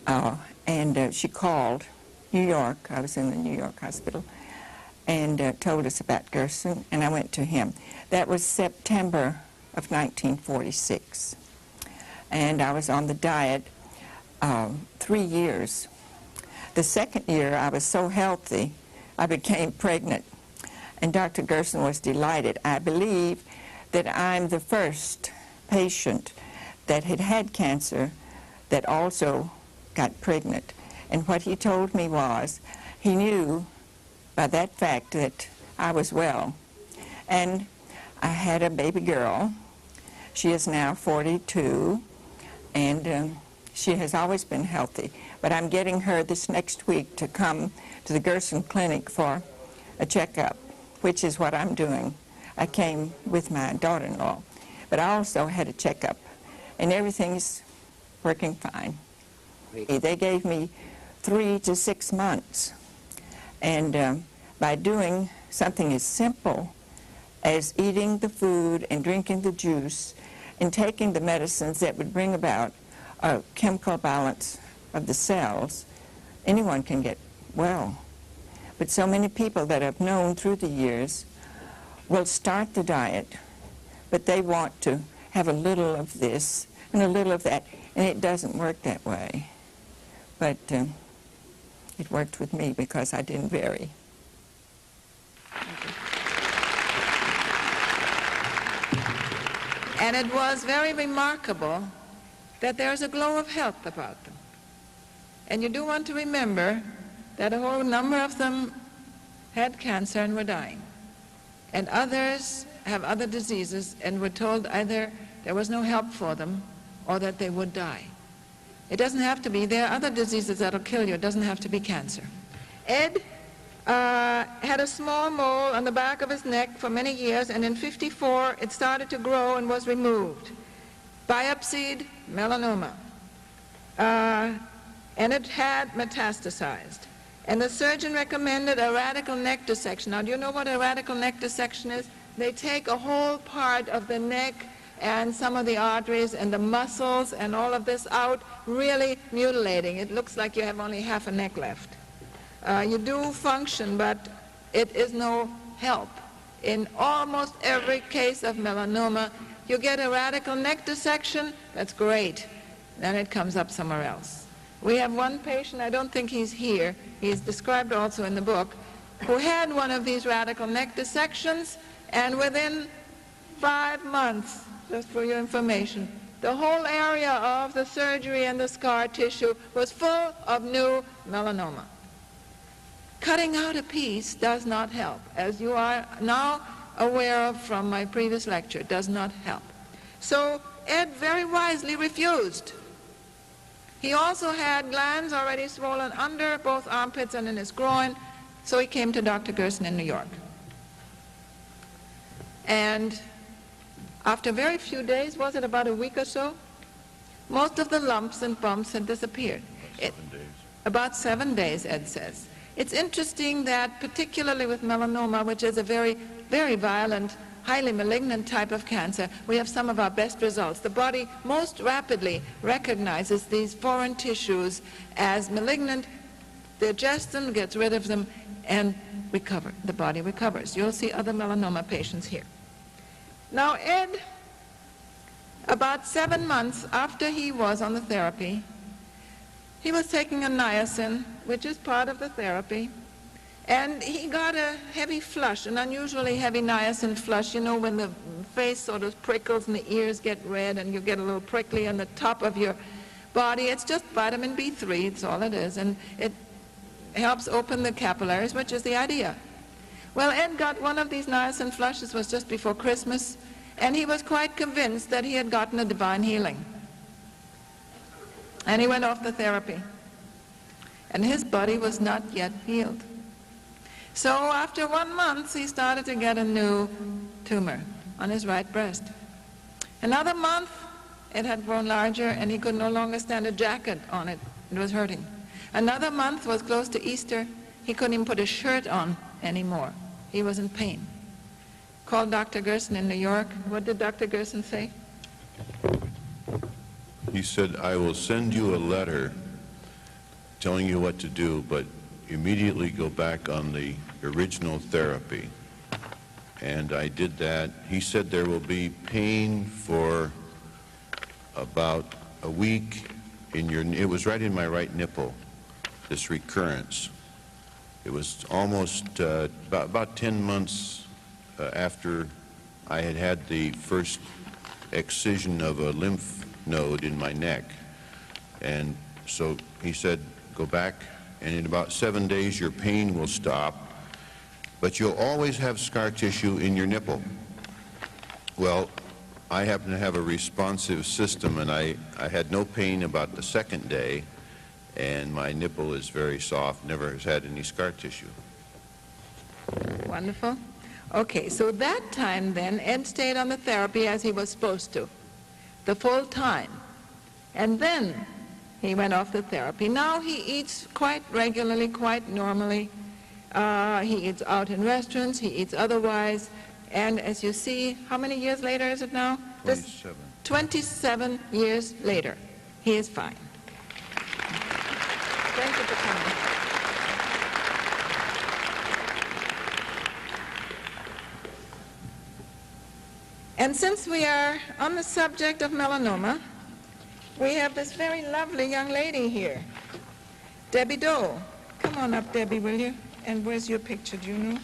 and she called New York. I was in the New York hospital, and told us about Gershon, and I went to him. That was September of 1946, and I was on the diet 3 years. The second year, I was so healthy, I became pregnant, and Dr. Gershon was delighted. I believe that I'm the first patient that had had cancer that also got pregnant. And what he told me was, he knew by that fact that I was well. And I had a baby girl. She is now 42, and she has always been healthy. But I'm getting her this next week to come to the Gershon Clinic for a checkup, which is what I'm doing. I came with my daughter-in-law, but I also had a checkup, and everything's working fine. They gave me 3 to 6 months, and by doing something as simple as eating the food and drinking the juice and taking the medicines that would bring about a chemical balance of the cells, anyone can get well. But so many people that I've known through the years will start the diet, but they want to have a little of this and a little of that, and it doesn't work that way. But it worked with me because I didn't vary. And it was very remarkable that there's a glow of health about them. And you do want to remember that a whole number of them had cancer and were dying. And others have other diseases and were told either there was no help for them or that they would die. It doesn't have to be. There are other diseases that'll kill you. It doesn't have to be cancer. Ed had a small mole on the back of his neck for many years, and in '54 it started to grow and was removed. Biopsied melanoma. And it had metastasized. And the surgeon recommended a radical neck dissection. Now, do you know what a radical neck dissection is? They take a whole part of the neck and some of the arteries and the muscles and all of this out, really mutilating. It looks like you have only half a neck left. You do function, but it is no help. In almost every case of melanoma, you get a radical neck dissection, that's great. Then it comes up somewhere else. We have one patient, I don't think he's here, he's described also in the book, who had one of these radical neck dissections, and within 5 months, just for your information, the whole area of the surgery and the scar tissue was full of new melanoma. Cutting out a piece does not help, as you are now aware of from my previous lecture, does not help. So Ed very wisely refused. He also had glands already swollen under both armpits and in his groin, so he came to Dr. Gershon in New York. And after very few days, was it about a week or so, most of the lumps and bumps had disappeared. About 7 days, Ed says. It's interesting that particularly with melanoma, which is a very, very violent, highly malignant type of cancer, we have some of our best results. The body most rapidly recognizes these foreign tissues as malignant, digests them, gets rid of them, and the body recovers. You'll see other melanoma patients here. Now, Ed, about 7 months after he was on the therapy, he was taking a niacin, which is part of the therapy, and he got a heavy flush, an unusually heavy niacin flush. You know, when the face sort of prickles and the ears get red and you get a little prickly on the top of your body. It's just vitamin B3, it's all it is, and it helps open the capillaries, which is the idea. Well, Ed got one of these niacin flushes, was just before Christmas, and he was quite convinced that he had gotten a divine healing. And he went off the therapy. And his body was not yet healed. So after 1 month, he started to get a new tumor on his right breast. Another month, it had grown larger, and he could no longer stand a jacket on it. It was hurting. Another month was close to Easter. He couldn't even put a shirt on anymore. He was in pain. Called Dr. Gershon in New York. What did Dr. Gershon say? He said, I will send you a letter telling you what to do, but immediately go back on the original therapy. And I did that. He said there will be pain for about a week in your, it was right in my right nipple, this recurrence. It was almost about 10 months after I had had the first excision of a lymph node in my neck. And so he said, go back, and in about 7 days your pain will stop, but you'll always have scar tissue in your nipple. Well, I happen to have a responsive system, and I had no pain about the second day, and my nipple is very soft, never has had any scar tissue. Wonderful. Okay, so that time then, Ed stayed on the therapy as he was supposed to, the full time. And then he went off the therapy. Now he eats quite regularly, quite normally. He eats out in restaurants, he eats otherwise. And as you see, how many years later is it now? 27. 27 years later, he is fine. Thank you for coming. And since we are on the subject of melanoma, we have this very lovely young lady here, Debbie Doe. Come on up, Debbie, will you? And where's your picture, Juno?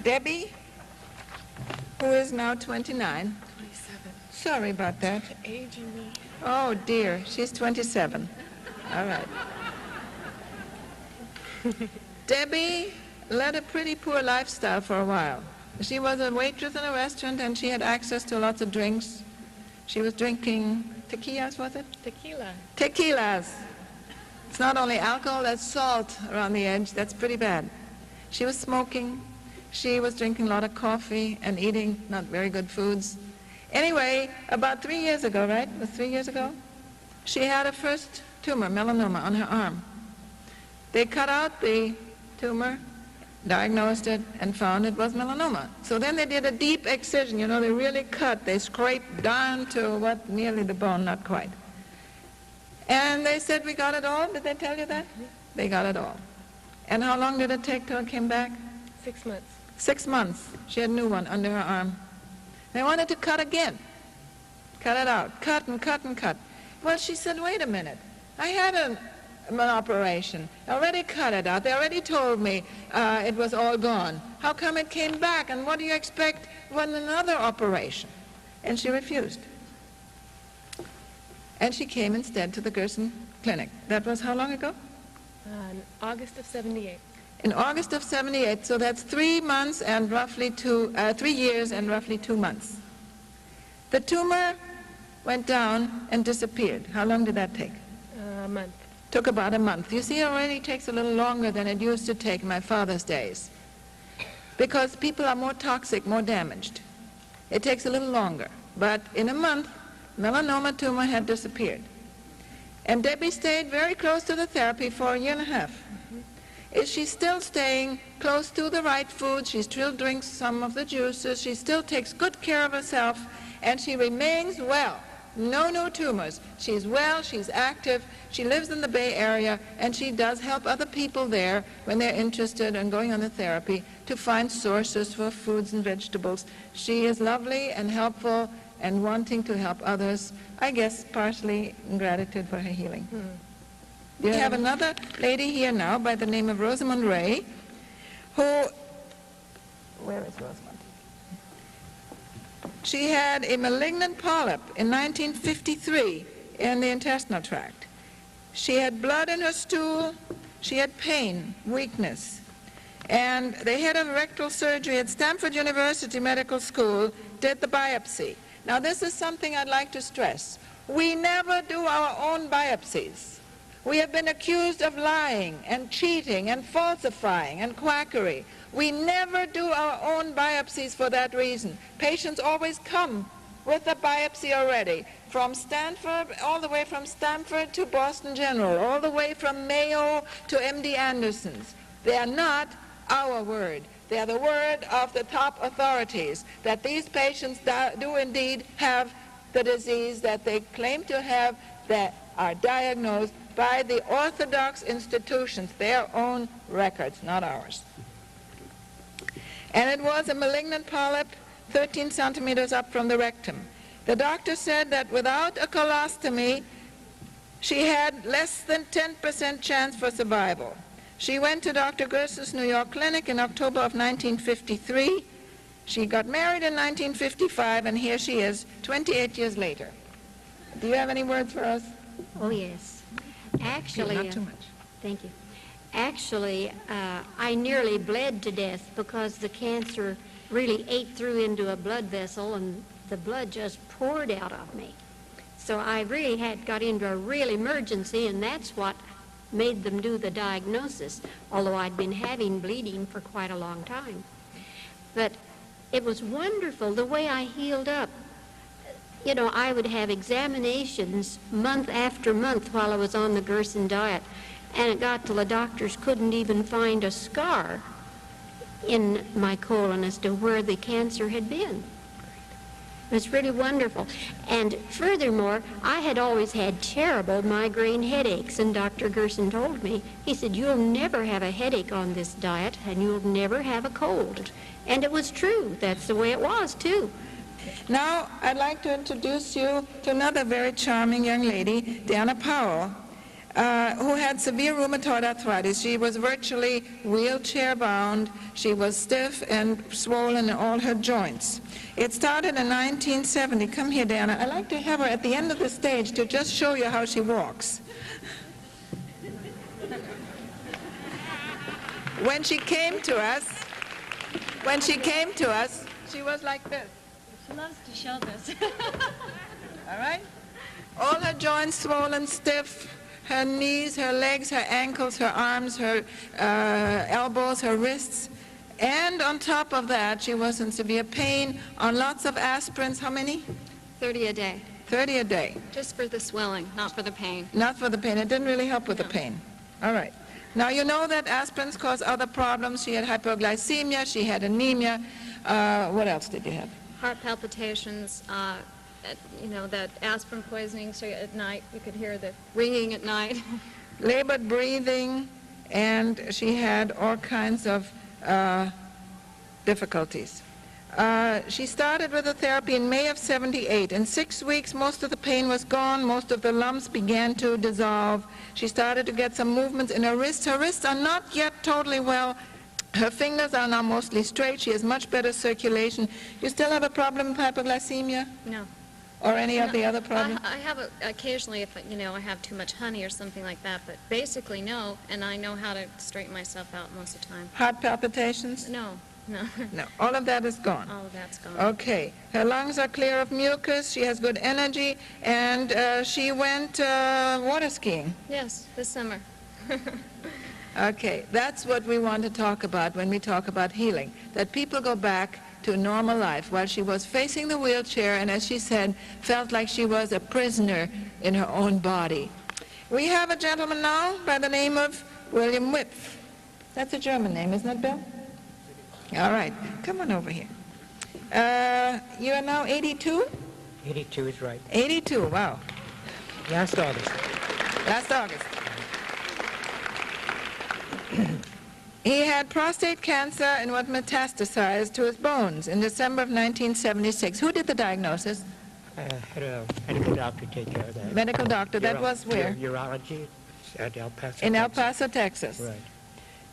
Debbie, who is now 29. 27. Sorry about that. Aging me. Oh, dear. She's 27. All right. Debbie led a pretty poor lifestyle for a while. She was a waitress in a restaurant, and she had access to lots of drinks. She was drinking tequilas, was it? Tequila. Tequilas. It's not only alcohol, there's salt around the edge. That's pretty bad. She was smoking. She was drinking a lot of coffee and eating not very good foods. Anyway, about 3 years ago, right? It was 3 years ago? She had a first tumor, melanoma, on her arm. They cut out the tumor, diagnosed it, and found it was melanoma. So then they did a deep excision. You know, they really cut. They scraped down to what, nearly the bone, not quite. And they said, we got it all. Did they tell you that? They got it all. And how long did it take till it came back? 6 months. 6 months. She had a new one under her arm. They wanted to cut again. Cut it out. Cut and cut and cut. Well, she said, wait a minute. I had an operation. I already cut it out. They already told me it was all gone. How come it came back? And what do you expect when another operation? And she refused. And she came instead to the Gershon Clinic. That was how long ago? In August of 78. In August of 78, so that's 3 months and roughly 3 years and roughly 2 months. The tumor went down and disappeared. How long did that take? A month. Took about a month. You see, it already takes a little longer than it used to take in my father's days, because people are more toxic, more damaged. It takes a little longer, but in a month, melanoma tumor had disappeared. And Debbie stayed very close to the therapy for 1.5 years. Is she still staying close to the right food? She still drinks some of the juices. She still takes good care of herself, and she remains well. No new tumors. She's well, she's active, she lives in the Bay Area, and she does help other people there when they're interested in going on the therapy to find sources for foods and vegetables. She is lovely and helpful and wanting to help others, I guess partially in gratitude for her healing. We have another lady here now by the name of Rosamund Ray, who, where is Rosamund? She had a malignant polyp in 1953 in the intestinal tract. She had blood in her stool, she had pain, weakness, and they had a rectal surgery at Stanford University Medical School, did the biopsy. Now this is something I'd like to stress. We never do our own biopsies. We have been accused of lying and cheating and falsifying and quackery. We never do our own biopsies for that reason. Patients always come with a biopsy already. from Stanford, all the way from Stanford to Boston General, all the way from Mayo to MD Anderson's. They are not our word. They are the word of the top authorities, that these patients do indeed have the disease that they claim to have, that are diagnosed by the orthodox institutions, their own records, not ours. And it was a malignant polyp 13 centimeters up from the rectum. The doctor said that without a colostomy, she had less than 10% chance for survival. She went to Dr. Gershon's New York clinic in October of 1953. She got married in 1955, and here she is, 28 years later. Do you have any words for us? Oh, yes. Actually, not too much. Thank you. Actually, I nearly bled to death because the cancer really ate through into a blood vessel, and the blood just poured out of me. So I really got into a real emergency, and that's what made them do the diagnosis, although I'd been having bleeding for quite a long time. But it was wonderful the way I healed up. You know, I would have examinations month after month while I was on the Gershon diet, and it got till the doctors couldn't even find a scar in my colon as to where the cancer had been. It was really wonderful. And furthermore, I had always had terrible migraine headaches, and Dr. Gershon told me, he said, you'll never have a headache on this diet, and you'll never have a cold. And it was true. That's the way it was, too. Now, I'd like to introduce you to another very charming young lady, Diana Powell, who had severe rheumatoid arthritis. She was virtually wheelchair-bound. She was stiff and swollen in all her joints. It started in 1970. Come here, Diana. I'd like to have her at the end of the stage to just show you how she walks. When she came to us, she was like this. She loves to show this. All right? All her joints swollen, stiff, her knees, her legs, her ankles, her arms, her elbows, her wrists. And on top of that, she was in severe pain, on lots of aspirins. How many? 30 a day. 30 a day. Just for the swelling, not for the pain. Not for the pain. It didn't really help with the pain. All right. Now, you know that aspirins cause other problems. She had hypoglycemia. She had anemia. What else did you have? Heart palpitations, you know, that aspirin poisoning, so at night you could hear the ringing at night. Labored breathing, and she had all kinds of difficulties. She started with the therapy in May of '78. In 6 weeks, most of the pain was gone. Most of the lumps began to dissolve. She started to get some movements in her wrists. Her wrists are not yet totally well. Her fingers are now mostly straight. She has much better circulation. You still have a problem with hypoglycemia? No. Or any of the other problems? I have occasionally, if you know, I have too much honey or something like that, but basically no, and I know how to straighten myself out most of the time. Heart palpitations? No. No. All of that is gone? All of that's gone. Okay. Her lungs are clear of mucus. She has good energy, and she went water skiing. Yes, this summer. Okay, that's what we want to talk about when we talk about healing, that people go back to normal life while she was facing the wheelchair and, as she said, felt like she was a prisoner in her own body. We have a gentleman now by the name of William Wipf. That's a German name, isn't it, Bill? All right, come on over here. You are now 82? 82 is right. 82, wow. Last August. Last August. He had prostate cancer and what metastasized to his bones in December of 1976. Who did the diagnosis? Had a medical doctor take care of that. Medical doctor. That was where? Urology at El Paso, in Texas. El Paso, Texas. Right.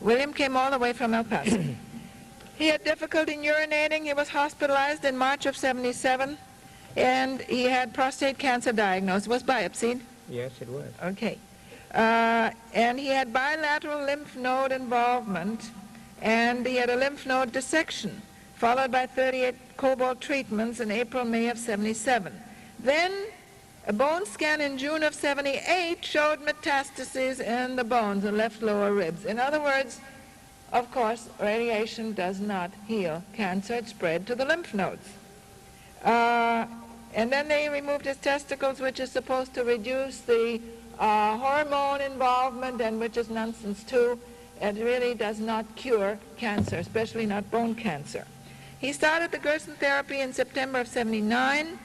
William came all the way from El Paso. He had difficulty in urinating. He was hospitalized in March of '77, and he had prostate cancer diagnosed. Was biopsied? Yes, it was. Okay. And he had bilateral lymph node involvement, and he had a lymph node dissection, followed by 38 cobalt treatments in April, May of '77. Then a bone scan in June of '78 showed metastases in the bones and left lower ribs. In other words, of course, radiation does not heal cancer. It spread to the lymph nodes. And then they removed his testicles, which is supposed to reduce the hormone involvement, and which is nonsense too. It really does not cure cancer, especially not bone cancer. He started the Gershon therapy in September of '79,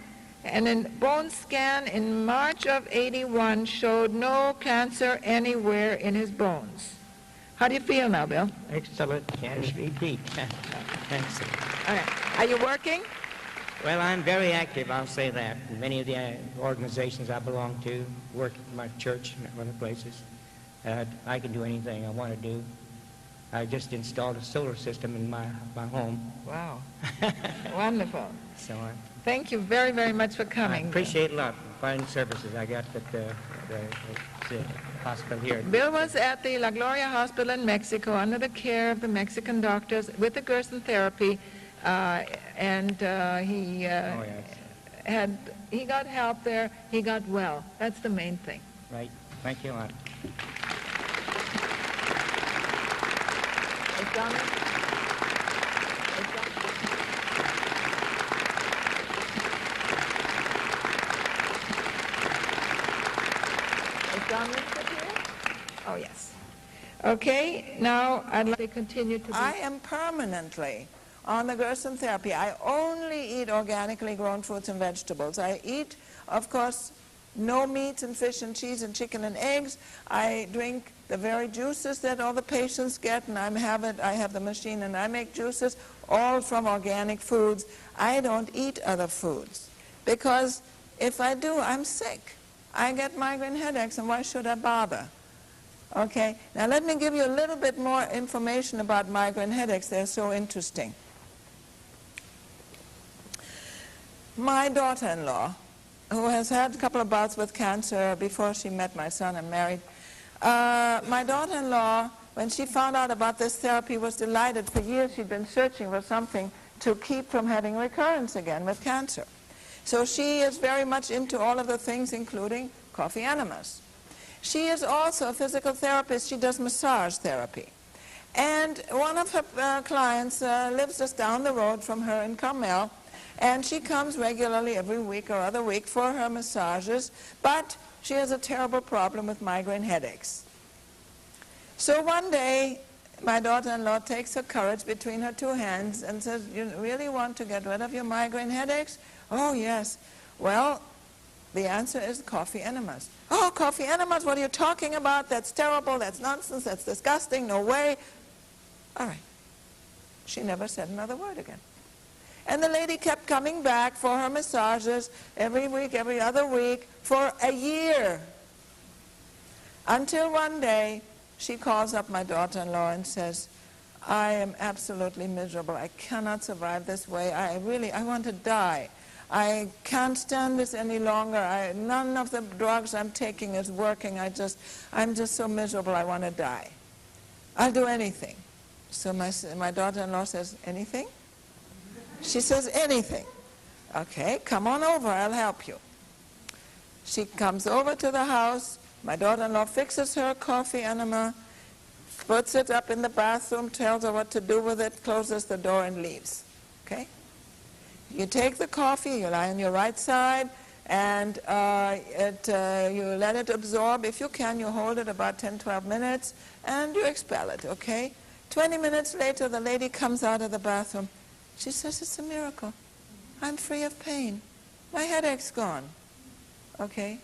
and a bone scan in March of '81 showed no cancer anywhere in his bones. How do you feel now, Bill? Excellent. Yes, repeat. Thanks. All right. Are you working? Well, I'm very active, I'll say that. Many of the organizations I belong to, work at my church and other places. I can do anything I want to do. I just installed a solar system in my home. Wow. Wonderful. So Thank you very, very much for coming. I appreciate a lot the fine services I got at the hospital here. Bill was at the La Gloria Hospital in Mexico under the care of the Mexican doctors with the Gershon therapy, and he got help there. He got well. That's the main thing. Right. Thank you a lot. Oh, yes. Okay, now I'd like to continue to I am permanently on the Gershon therapy. I only eat organically grown fruits and vegetables. I eat, of course, no meats and fish and cheese and chicken and eggs. I drink the very juices that all the patients get, and I have the machine and I make juices, all from organic foods. I don't eat other foods because if I do, I'm sick. I get migraine headaches, and why should I bother? Okay, now let me give you a little bit more information about migraine headaches. They're so interesting. My daughter-in-law, who has had a couple of bouts with cancer before she met my son and married, my daughter-in-law, when she found out about this therapy, was delighted. For years she'd been searching for something to keep from having recurrence again with cancer. So she is very much into all of the things, including coffee enemas. She is also a physical therapist. She does massage therapy. And one of her clients lives just down the road from her in Carmel, and she comes regularly every week or other week for her massages, but she has a terrible problem with migraine headaches. So one day, my daughter-in-law takes her courage between her two hands and says, "You really want to get rid of your migraine headaches?" "Oh, yes." "Well, the answer is coffee enemas." "Oh, coffee enemas, what are you talking about? That's terrible, that's nonsense, that's disgusting, no way." All right. She never said another word again. And the lady kept coming back for her massages every week, every other week, for a year. Until one day, she calls up my daughter-in-law and says, "I am absolutely miserable. I cannot survive this way. I want to die. I can't stand this any longer. None of the drugs I'm taking is working. I'm just so miserable. I want to die. I'll do anything." So my daughter-in-law says, "Anything?" She says, "Anything." "Okay, come on over. I'll help you." She comes over to the house. My daughter-in-law fixes her coffee enema, puts it up in the bathroom, tells her what to do with it, closes the door, and leaves. Okay? You take the coffee, you lie on your right side, and you let it absorb. If you can, you hold it about 10, 12 minutes, and you expel it, okay? 20 minutes later, the lady comes out of the bathroom. She says, "It's a miracle. I'm free of pain. My headache's gone." Okay?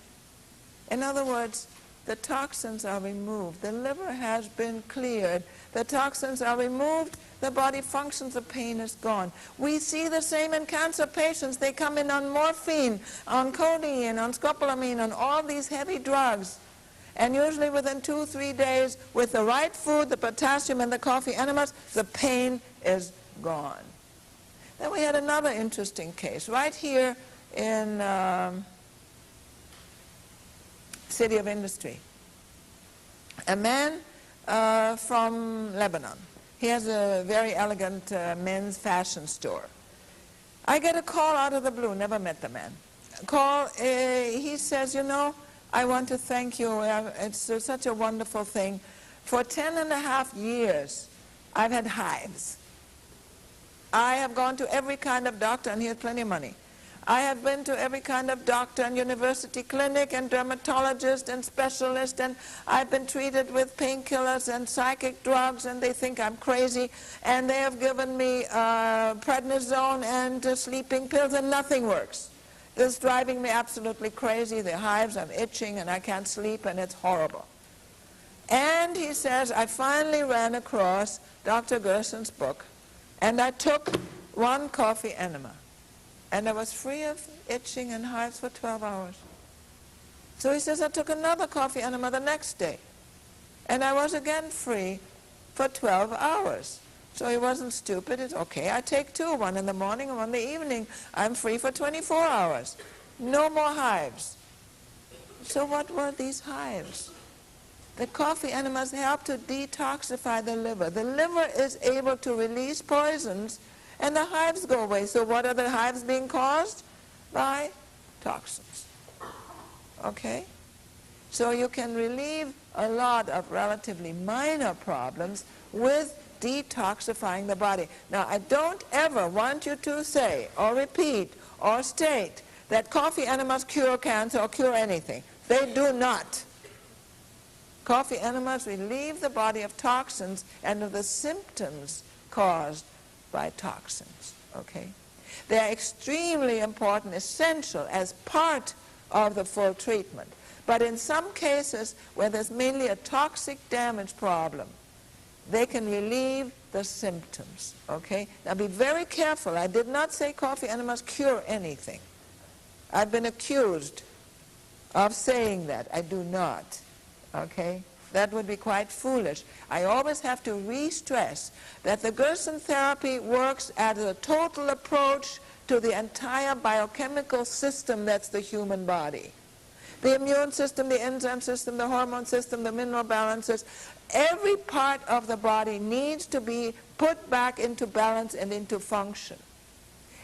In other words, the toxins are removed. The liver has been cleared. The toxins are removed. The body functions. The pain is gone. We see the same in cancer patients. They come in on morphine, on codeine, on scopolamine, on all these heavy drugs. And usually within 2-3 days, with the right food, the potassium and the coffee enemas, the pain is gone. Then we had another interesting case right here in City of Industry. A man from Lebanon. He has a very elegant men's fashion store. I get a call out of the blue, never met the man. He says, "You know, I want to thank you. It's such a wonderful thing. For 10.5 years, I've had hives. I have gone to every kind of doctor, and he has plenty of money. I have been to every kind of doctor and university clinic and dermatologist and specialist, and I've been treated with painkillers and psychic drugs, and they think I'm crazy, and they have given me prednisone and sleeping pills, and nothing works. This is driving me absolutely crazy. The hives, I'm itching, and I can't sleep, and it's horrible. And he says, I finally ran across Dr. Gershon's book, and I took one coffee enema, and I was free of itching and hives for 12 hours. So he says, I took another coffee enema the next day, and I was again free for 12 hours. So he wasn't stupid. It's okay, I take two, one in the morning and one in the evening. I'm free for 24 hours. No more hives. So what were these hives? The coffee enemas help to detoxify the liver. The liver is able to release poisons, and the hives go away. So what are the hives being caused? By toxins. Okay? So you can relieve a lot of relatively minor problems with detoxifying the body. Now, I don't ever want you to say or repeat or state that coffee enemas cure cancer or cure anything. They do not. Coffee enemas relieve the body of toxins and of the symptoms caused by toxins, okay? They are extremely important, essential as part of the full treatment. But in some cases where there's mainly a toxic damage problem, they can relieve the symptoms, okay? Now be very careful. I did not say coffee enemas cure anything. I've been accused of saying that. I do not, okay? That would be quite foolish. I always have to re-stress that the Gershon therapy works as a total approach to the entire biochemical system that's the human body. The immune system, the enzyme system, the hormone system, the mineral balances, every part of the body needs to be put back into balance and into function.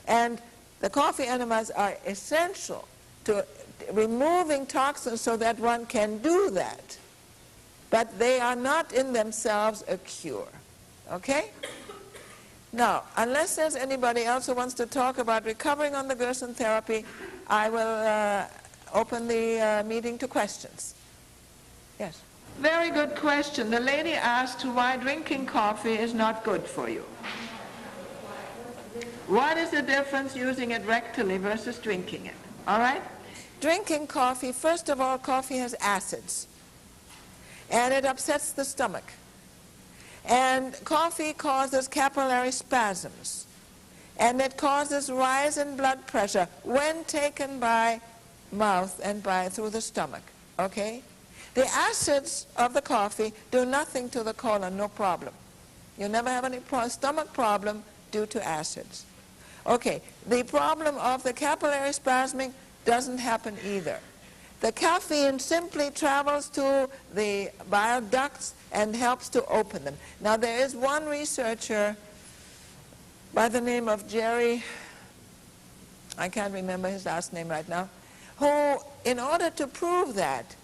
And the coffee enemas are essential to removing toxins so that one can do that. But they are not in themselves a cure. Okay? Now, unless there's anybody else who wants to talk about recovering on the Gershon therapy, I will open the meeting to questions. Yes? Very good question. The lady asked why drinking coffee is not good for you. What is the difference using it rectally versus drinking it? All right? Drinking coffee, first of all, coffee has acids, and it upsets the stomach. And coffee causes capillary spasms, and it causes rise in blood pressure when taken by mouth and through the stomach, okay? The acids of the coffee do nothing to the colon, no problem. You never have any stomach problem due to acids. Okay, the problem of the capillary spasming doesn't happen either. The caffeine simply travels to the bile ducts and helps to open them. Now, there is one researcher by the name of Jerry, I can't remember his last name right now, who, in order to prove that,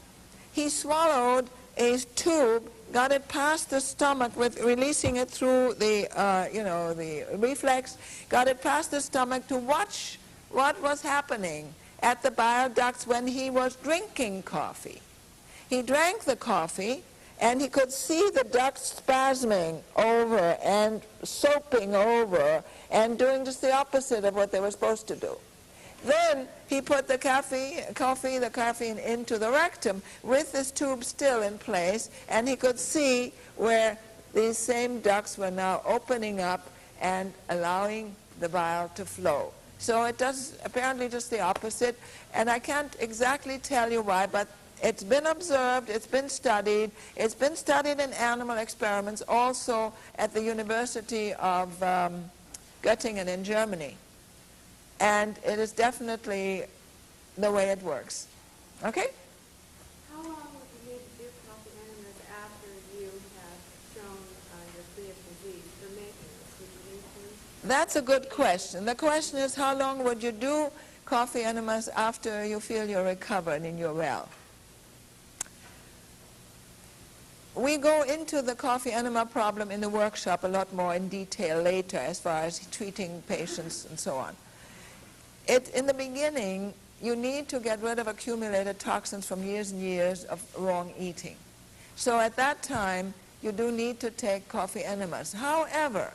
he swallowed a tube, got it past the stomach with releasing it through the, the reflex, got it past the stomach to watch what was happening at the bile ducts when he was drinking coffee. He drank the coffee, and he could see the ducts spasming over and soaping over and doing just the opposite of what they were supposed to do. Then he put the caffeine into the rectum with this tube still in place, and he could see where these same ducts were now opening up and allowing the bile to flow. So it does apparently just the opposite, and I can't exactly tell you why, but it's been observed, it's been studied in animal experiments, also at the University of Göttingen in Germany. And it is definitely the way it works. Okay? How long would you need to do coffee enemas after you have shown you're free of disease for maintenance? Would you need to? That's a good question. The question is, how long would you do coffee enemas after you feel you're recovered and you're well? We go into the coffee enema problem in the workshop a lot more in detail later as far as treating patients and so on. in the beginning, you need to get rid of accumulated toxins from years and years of wrong eating. So at that time, you do need to take coffee enemas. However,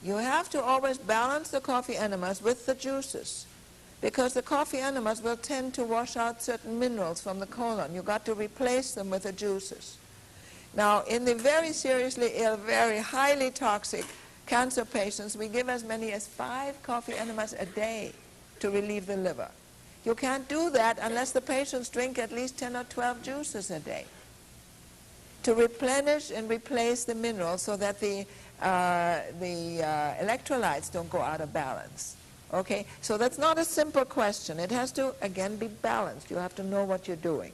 you have to always balance the coffee enemas with the juices, because the coffee enemas will tend to wash out certain minerals from the colon. You've got to replace them with the juices. Now, in the very seriously ill, very highly toxic cancer patients, we give as many as 5 coffee enemas a day to relieve the liver. You can't do that unless the patients drink at least 10 or 12 juices a day to replenish and replace the minerals so that the electrolytes don't go out of balance. Okay, so that's not a simple question. It has to, again, be balanced. You have to know what you're doing.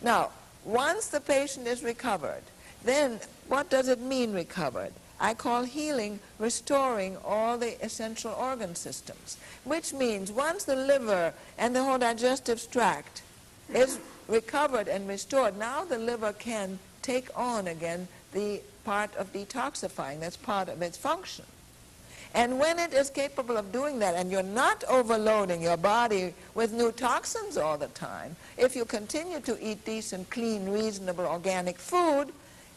Now, once the patient is recovered, then what does it mean recovered? I call healing restoring all the essential organ systems, which means once the liver and the whole digestive tract is recovered and restored, now the liver can take on again the part of detoxifying. That's part of its function. And when it is capable of doing that, and you're not overloading your body with new toxins all the time, if you continue to eat decent, clean, reasonable, organic food,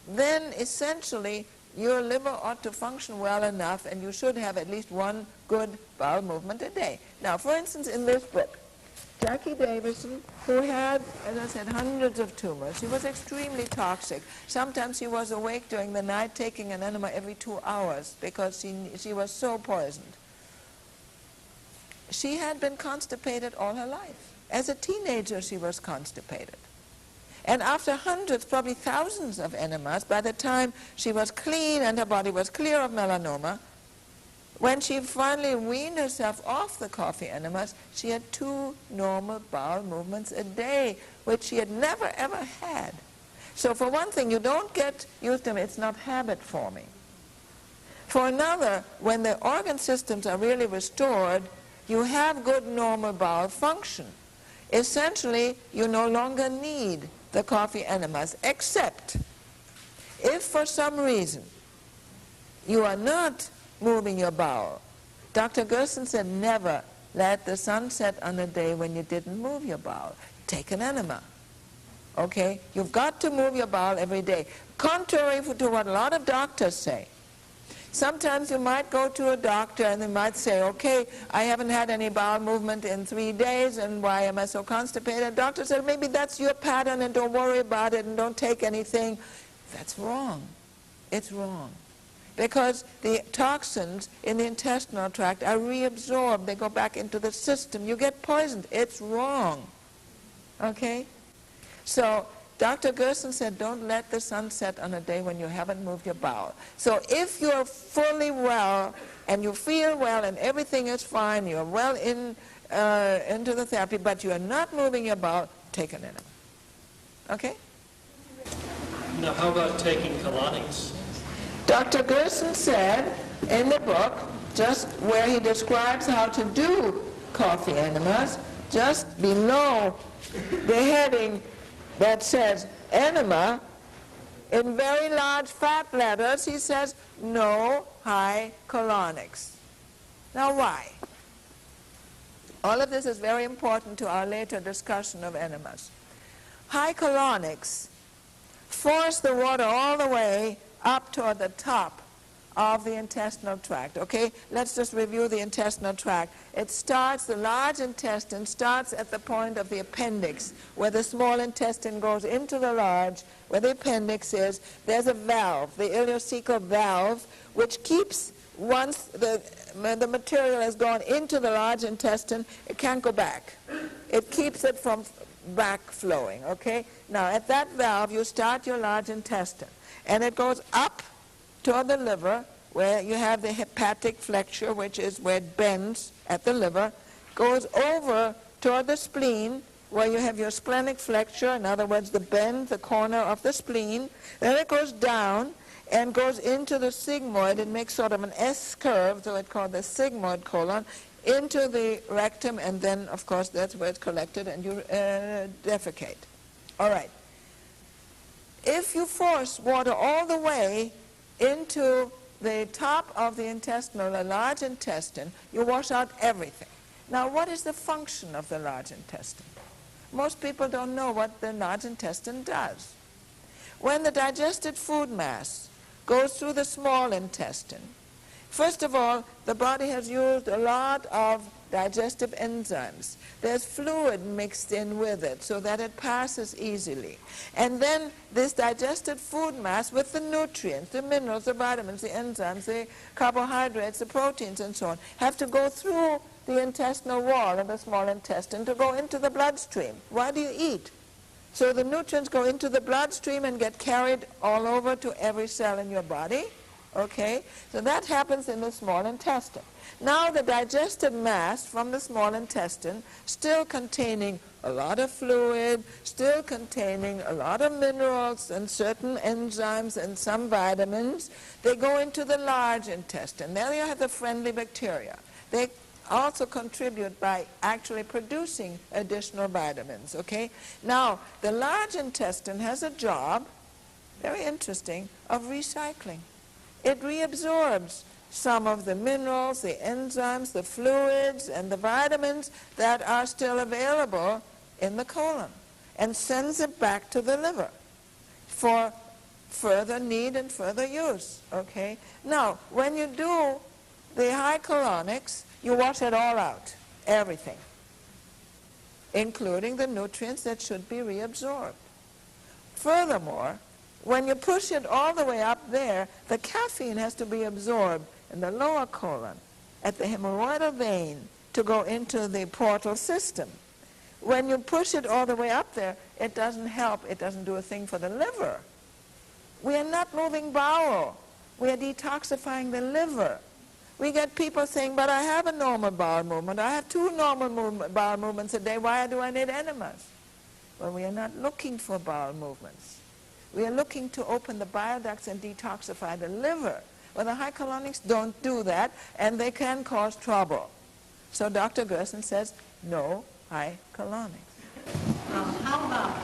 then essentially your liver ought to function well enough, and you should have at least one good bowel movement a day. Now, for instance, in this book, Jackie Davison, who had, as I said, hundreds of tumors, she was extremely toxic. Sometimes she was awake during the night taking an enema every 2 hours because she was so poisoned. She had been constipated all her life. As a teenager, she was constipated. And after hundreds, probably thousands of enemas, by the time she was clean and her body was clear of melanoma, when she finally weaned herself off the coffee enemas, she had 2 normal bowel movements a day, which she had never, ever had. So for one thing, you don't get used to them. It's not habit forming. For another, when the organ systems are really restored, you have good normal bowel function. Essentially, you no longer need the coffee enemas, except if for some reason you are not moving your bowel. Dr. Gershon said never let the sun set on a day when you didn't move your bowel. Take an enema. Okay? You've got to move your bowel every day. Contrary to what a lot of doctors say. Sometimes you might go to a doctor and they might say, okay, I haven't had any bowel movement in 3 days, and why am I so constipated? The doctor said, maybe that's your pattern and don't worry about it and don't take anything. That's wrong. It's wrong. Because the toxins in the intestinal tract are reabsorbed. They go back into the system. You get poisoned. It's wrong. Okay? So Dr. Gershon said, don't let the sun set on a day when you haven't moved your bowel. So if you're fully well and you feel well and everything is fine, you're well into the therapy, but you're not moving your bowel, take an enema. Okay? Now, how about taking colonics? Dr. Gershon said in the book, just where he describes how to do coffee enemas, just below the heading that says enema, in very large fat letters, he says, no high colonics. Now why? All of this is very important to our later discussion of enemas. High colonics force the water all the way up toward the top of the intestinal tract. Okay, let's just review the intestinal tract. It starts, the large intestine starts at the point of the appendix, where the small intestine goes into the large, where the appendix is. There's a valve, the ileocecal valve, which keeps, once the material has gone into the large intestine, it can't go back. It keeps it from back flowing, okay? Now, at that valve, you start your large intestine, and it goes up toward the liver, where you have the hepatic flexure, which is where it bends at the liver, goes over toward the spleen, where you have your splenic flexure, in other words, the bend, the corner of the spleen. Then it goes down and goes into the sigmoid. It makes sort of an S curve, so it's called the sigmoid colon, into the rectum, and then, of course, that's where it's collected, and you defecate. All right. If you force water all the way into the top of the intestinal, the large intestine, you wash out everything. Now, what is the function of the large intestine? Most people don't know what the large intestine does. When the digested food mass goes through the small intestine, first of all, the body has used a lot of digestive enzymes. There's fluid mixed in with it so that it passes easily. And then this digested food mass with the nutrients, the minerals, the vitamins, the enzymes, the carbohydrates, the proteins, and so on, have to go through the intestinal wall of the small intestine to go into the bloodstream. Why do you eat? So the nutrients go into the bloodstream and get carried all over to every cell in your body. Okay? So that happens in the small intestine. Now the digested mass from the small intestine, still containing a lot of fluid, still containing a lot of minerals and certain enzymes and some vitamins, they go into the large intestine. There you have the friendly bacteria. They also contribute by actually producing additional vitamins, okay? Now, the large intestine has a job, very interesting, of recycling. It reabsorbs some of the minerals, the enzymes, the fluids, and the vitamins that are still available in the colon and sends it back to the liver for further need and further use, okay? Now, when you do the high colonics, you wash it all out, everything, including the nutrients that should be reabsorbed. Furthermore, when you push it all the way up there, the caffeine has to be absorbed in the lower colon at the hemorrhoidal vein to go into the portal system. When you push it all the way up there, it doesn't help. It doesn't do a thing for the liver. We are not moving bowel. We are detoxifying the liver. We get people saying, but I have a normal bowel movement. I have 2 normal bowel movements a day. Why do I need enemas? Well, we are not looking for bowel movements. We are looking to open the bile ducts and detoxify the liver. Well, the high colonics don't do that, and they can cause trouble. So Dr. Gershon says, no high colonics. How about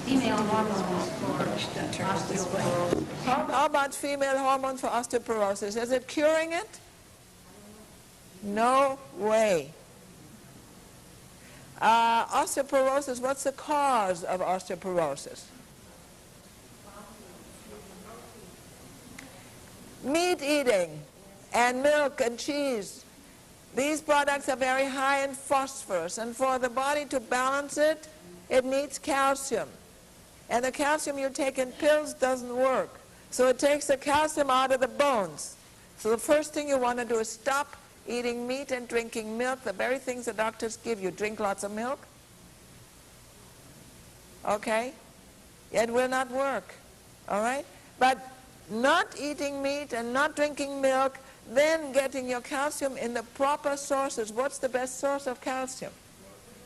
female hormones for osteoporosis? How about female hormones for osteoporosis? Is it curing it? No way. Osteoporosis, what's the cause of osteoporosis? Meat eating and milk and cheese. These products are very high in phosphorus, and for the body to balance it, it needs calcium. And the calcium you take in pills doesn't work. So it takes the calcium out of the bones. So the first thing you want to do is stop eating meat and drinking milk, the very things the doctors give you. Drink lots of milk. Okay? It will not work. All right? But not eating meat and not drinking milk, then getting your calcium in the proper sources. What's the best source of calcium?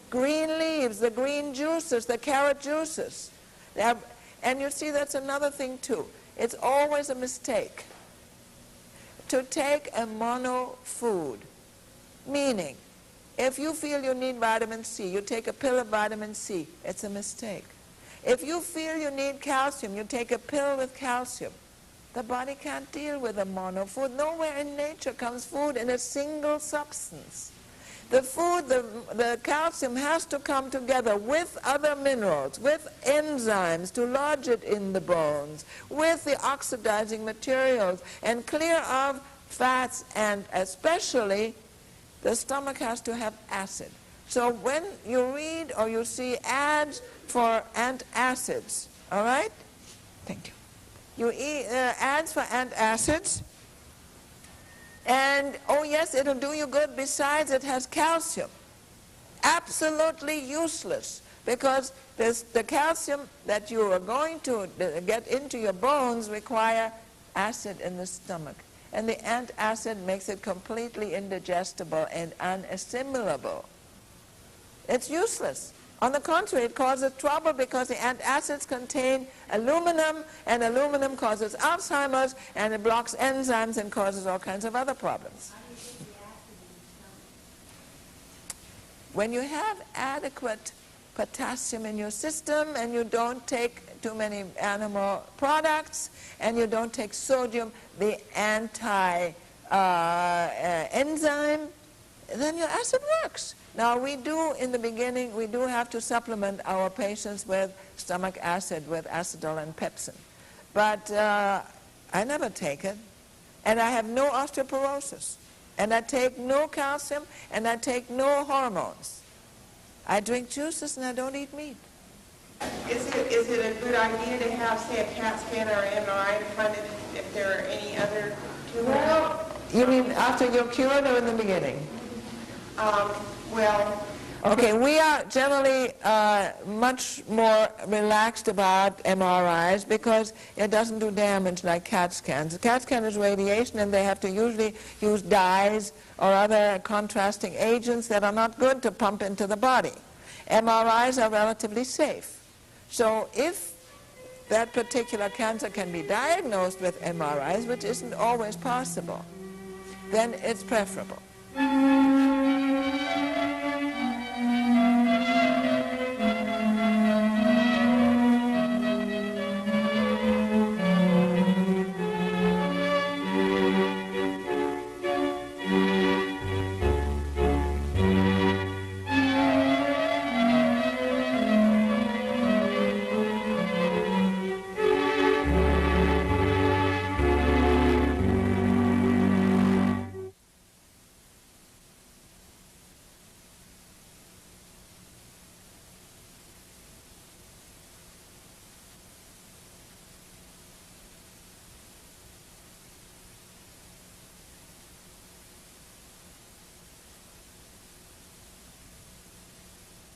Green leaves, the green juices, the carrot juices. And you see, that's another thing too. It's always a mistake to take a mono food. Meaning, if you feel you need vitamin C, you take a pill of vitamin C. It's a mistake. If you feel you need calcium, you take a pill with calcium. The body can't deal with a mono food. Nowhere in nature comes food in a single substance. The food, the calcium has to come together with other minerals, with enzymes to lodge it in the bones, with the oxidizing materials, and clear of fats, and especially the stomach has to have acid. So when you read or you see ads for antacids, all right? Thank you. You eat ads for antacids, and oh yes, it'll do you good. Besides, it has calcium. Absolutely useless, because the calcium that you are going to get into your bones require acid in the stomach, and the antacid makes it completely indigestible and unassimilable. It's useless. On the contrary, it causes trouble because the antacids contain aluminum, and aluminum causes Alzheimer's, and it blocks enzymes and causes all kinds of other problems. When you have adequate potassium in your system and you don't take too many animal products and you don't take sodium, the anti-enzyme then your acid works. Now we do, in the beginning, we do have to supplement our patients with stomach acid, with Acidol and Pepsin. But I never take it, and I have no osteoporosis, and I take no calcium, and I take no hormones. I drink juices and I don't eat meat. Is it a good idea to have, say, a CAT scan or an MRI to find if there are any other tumors? Well, you mean after you're cured or in the beginning? Well, okay, we are generally much more relaxed about MRIs because it doesn't do damage like CAT scans. A CAT scan is radiation, and they have to usually use dyes or other contrasting agents that are not good to pump into the body. MRIs are relatively safe. So if that particular cancer can be diagnosed with MRIs, which isn't always possible, then it's preferable.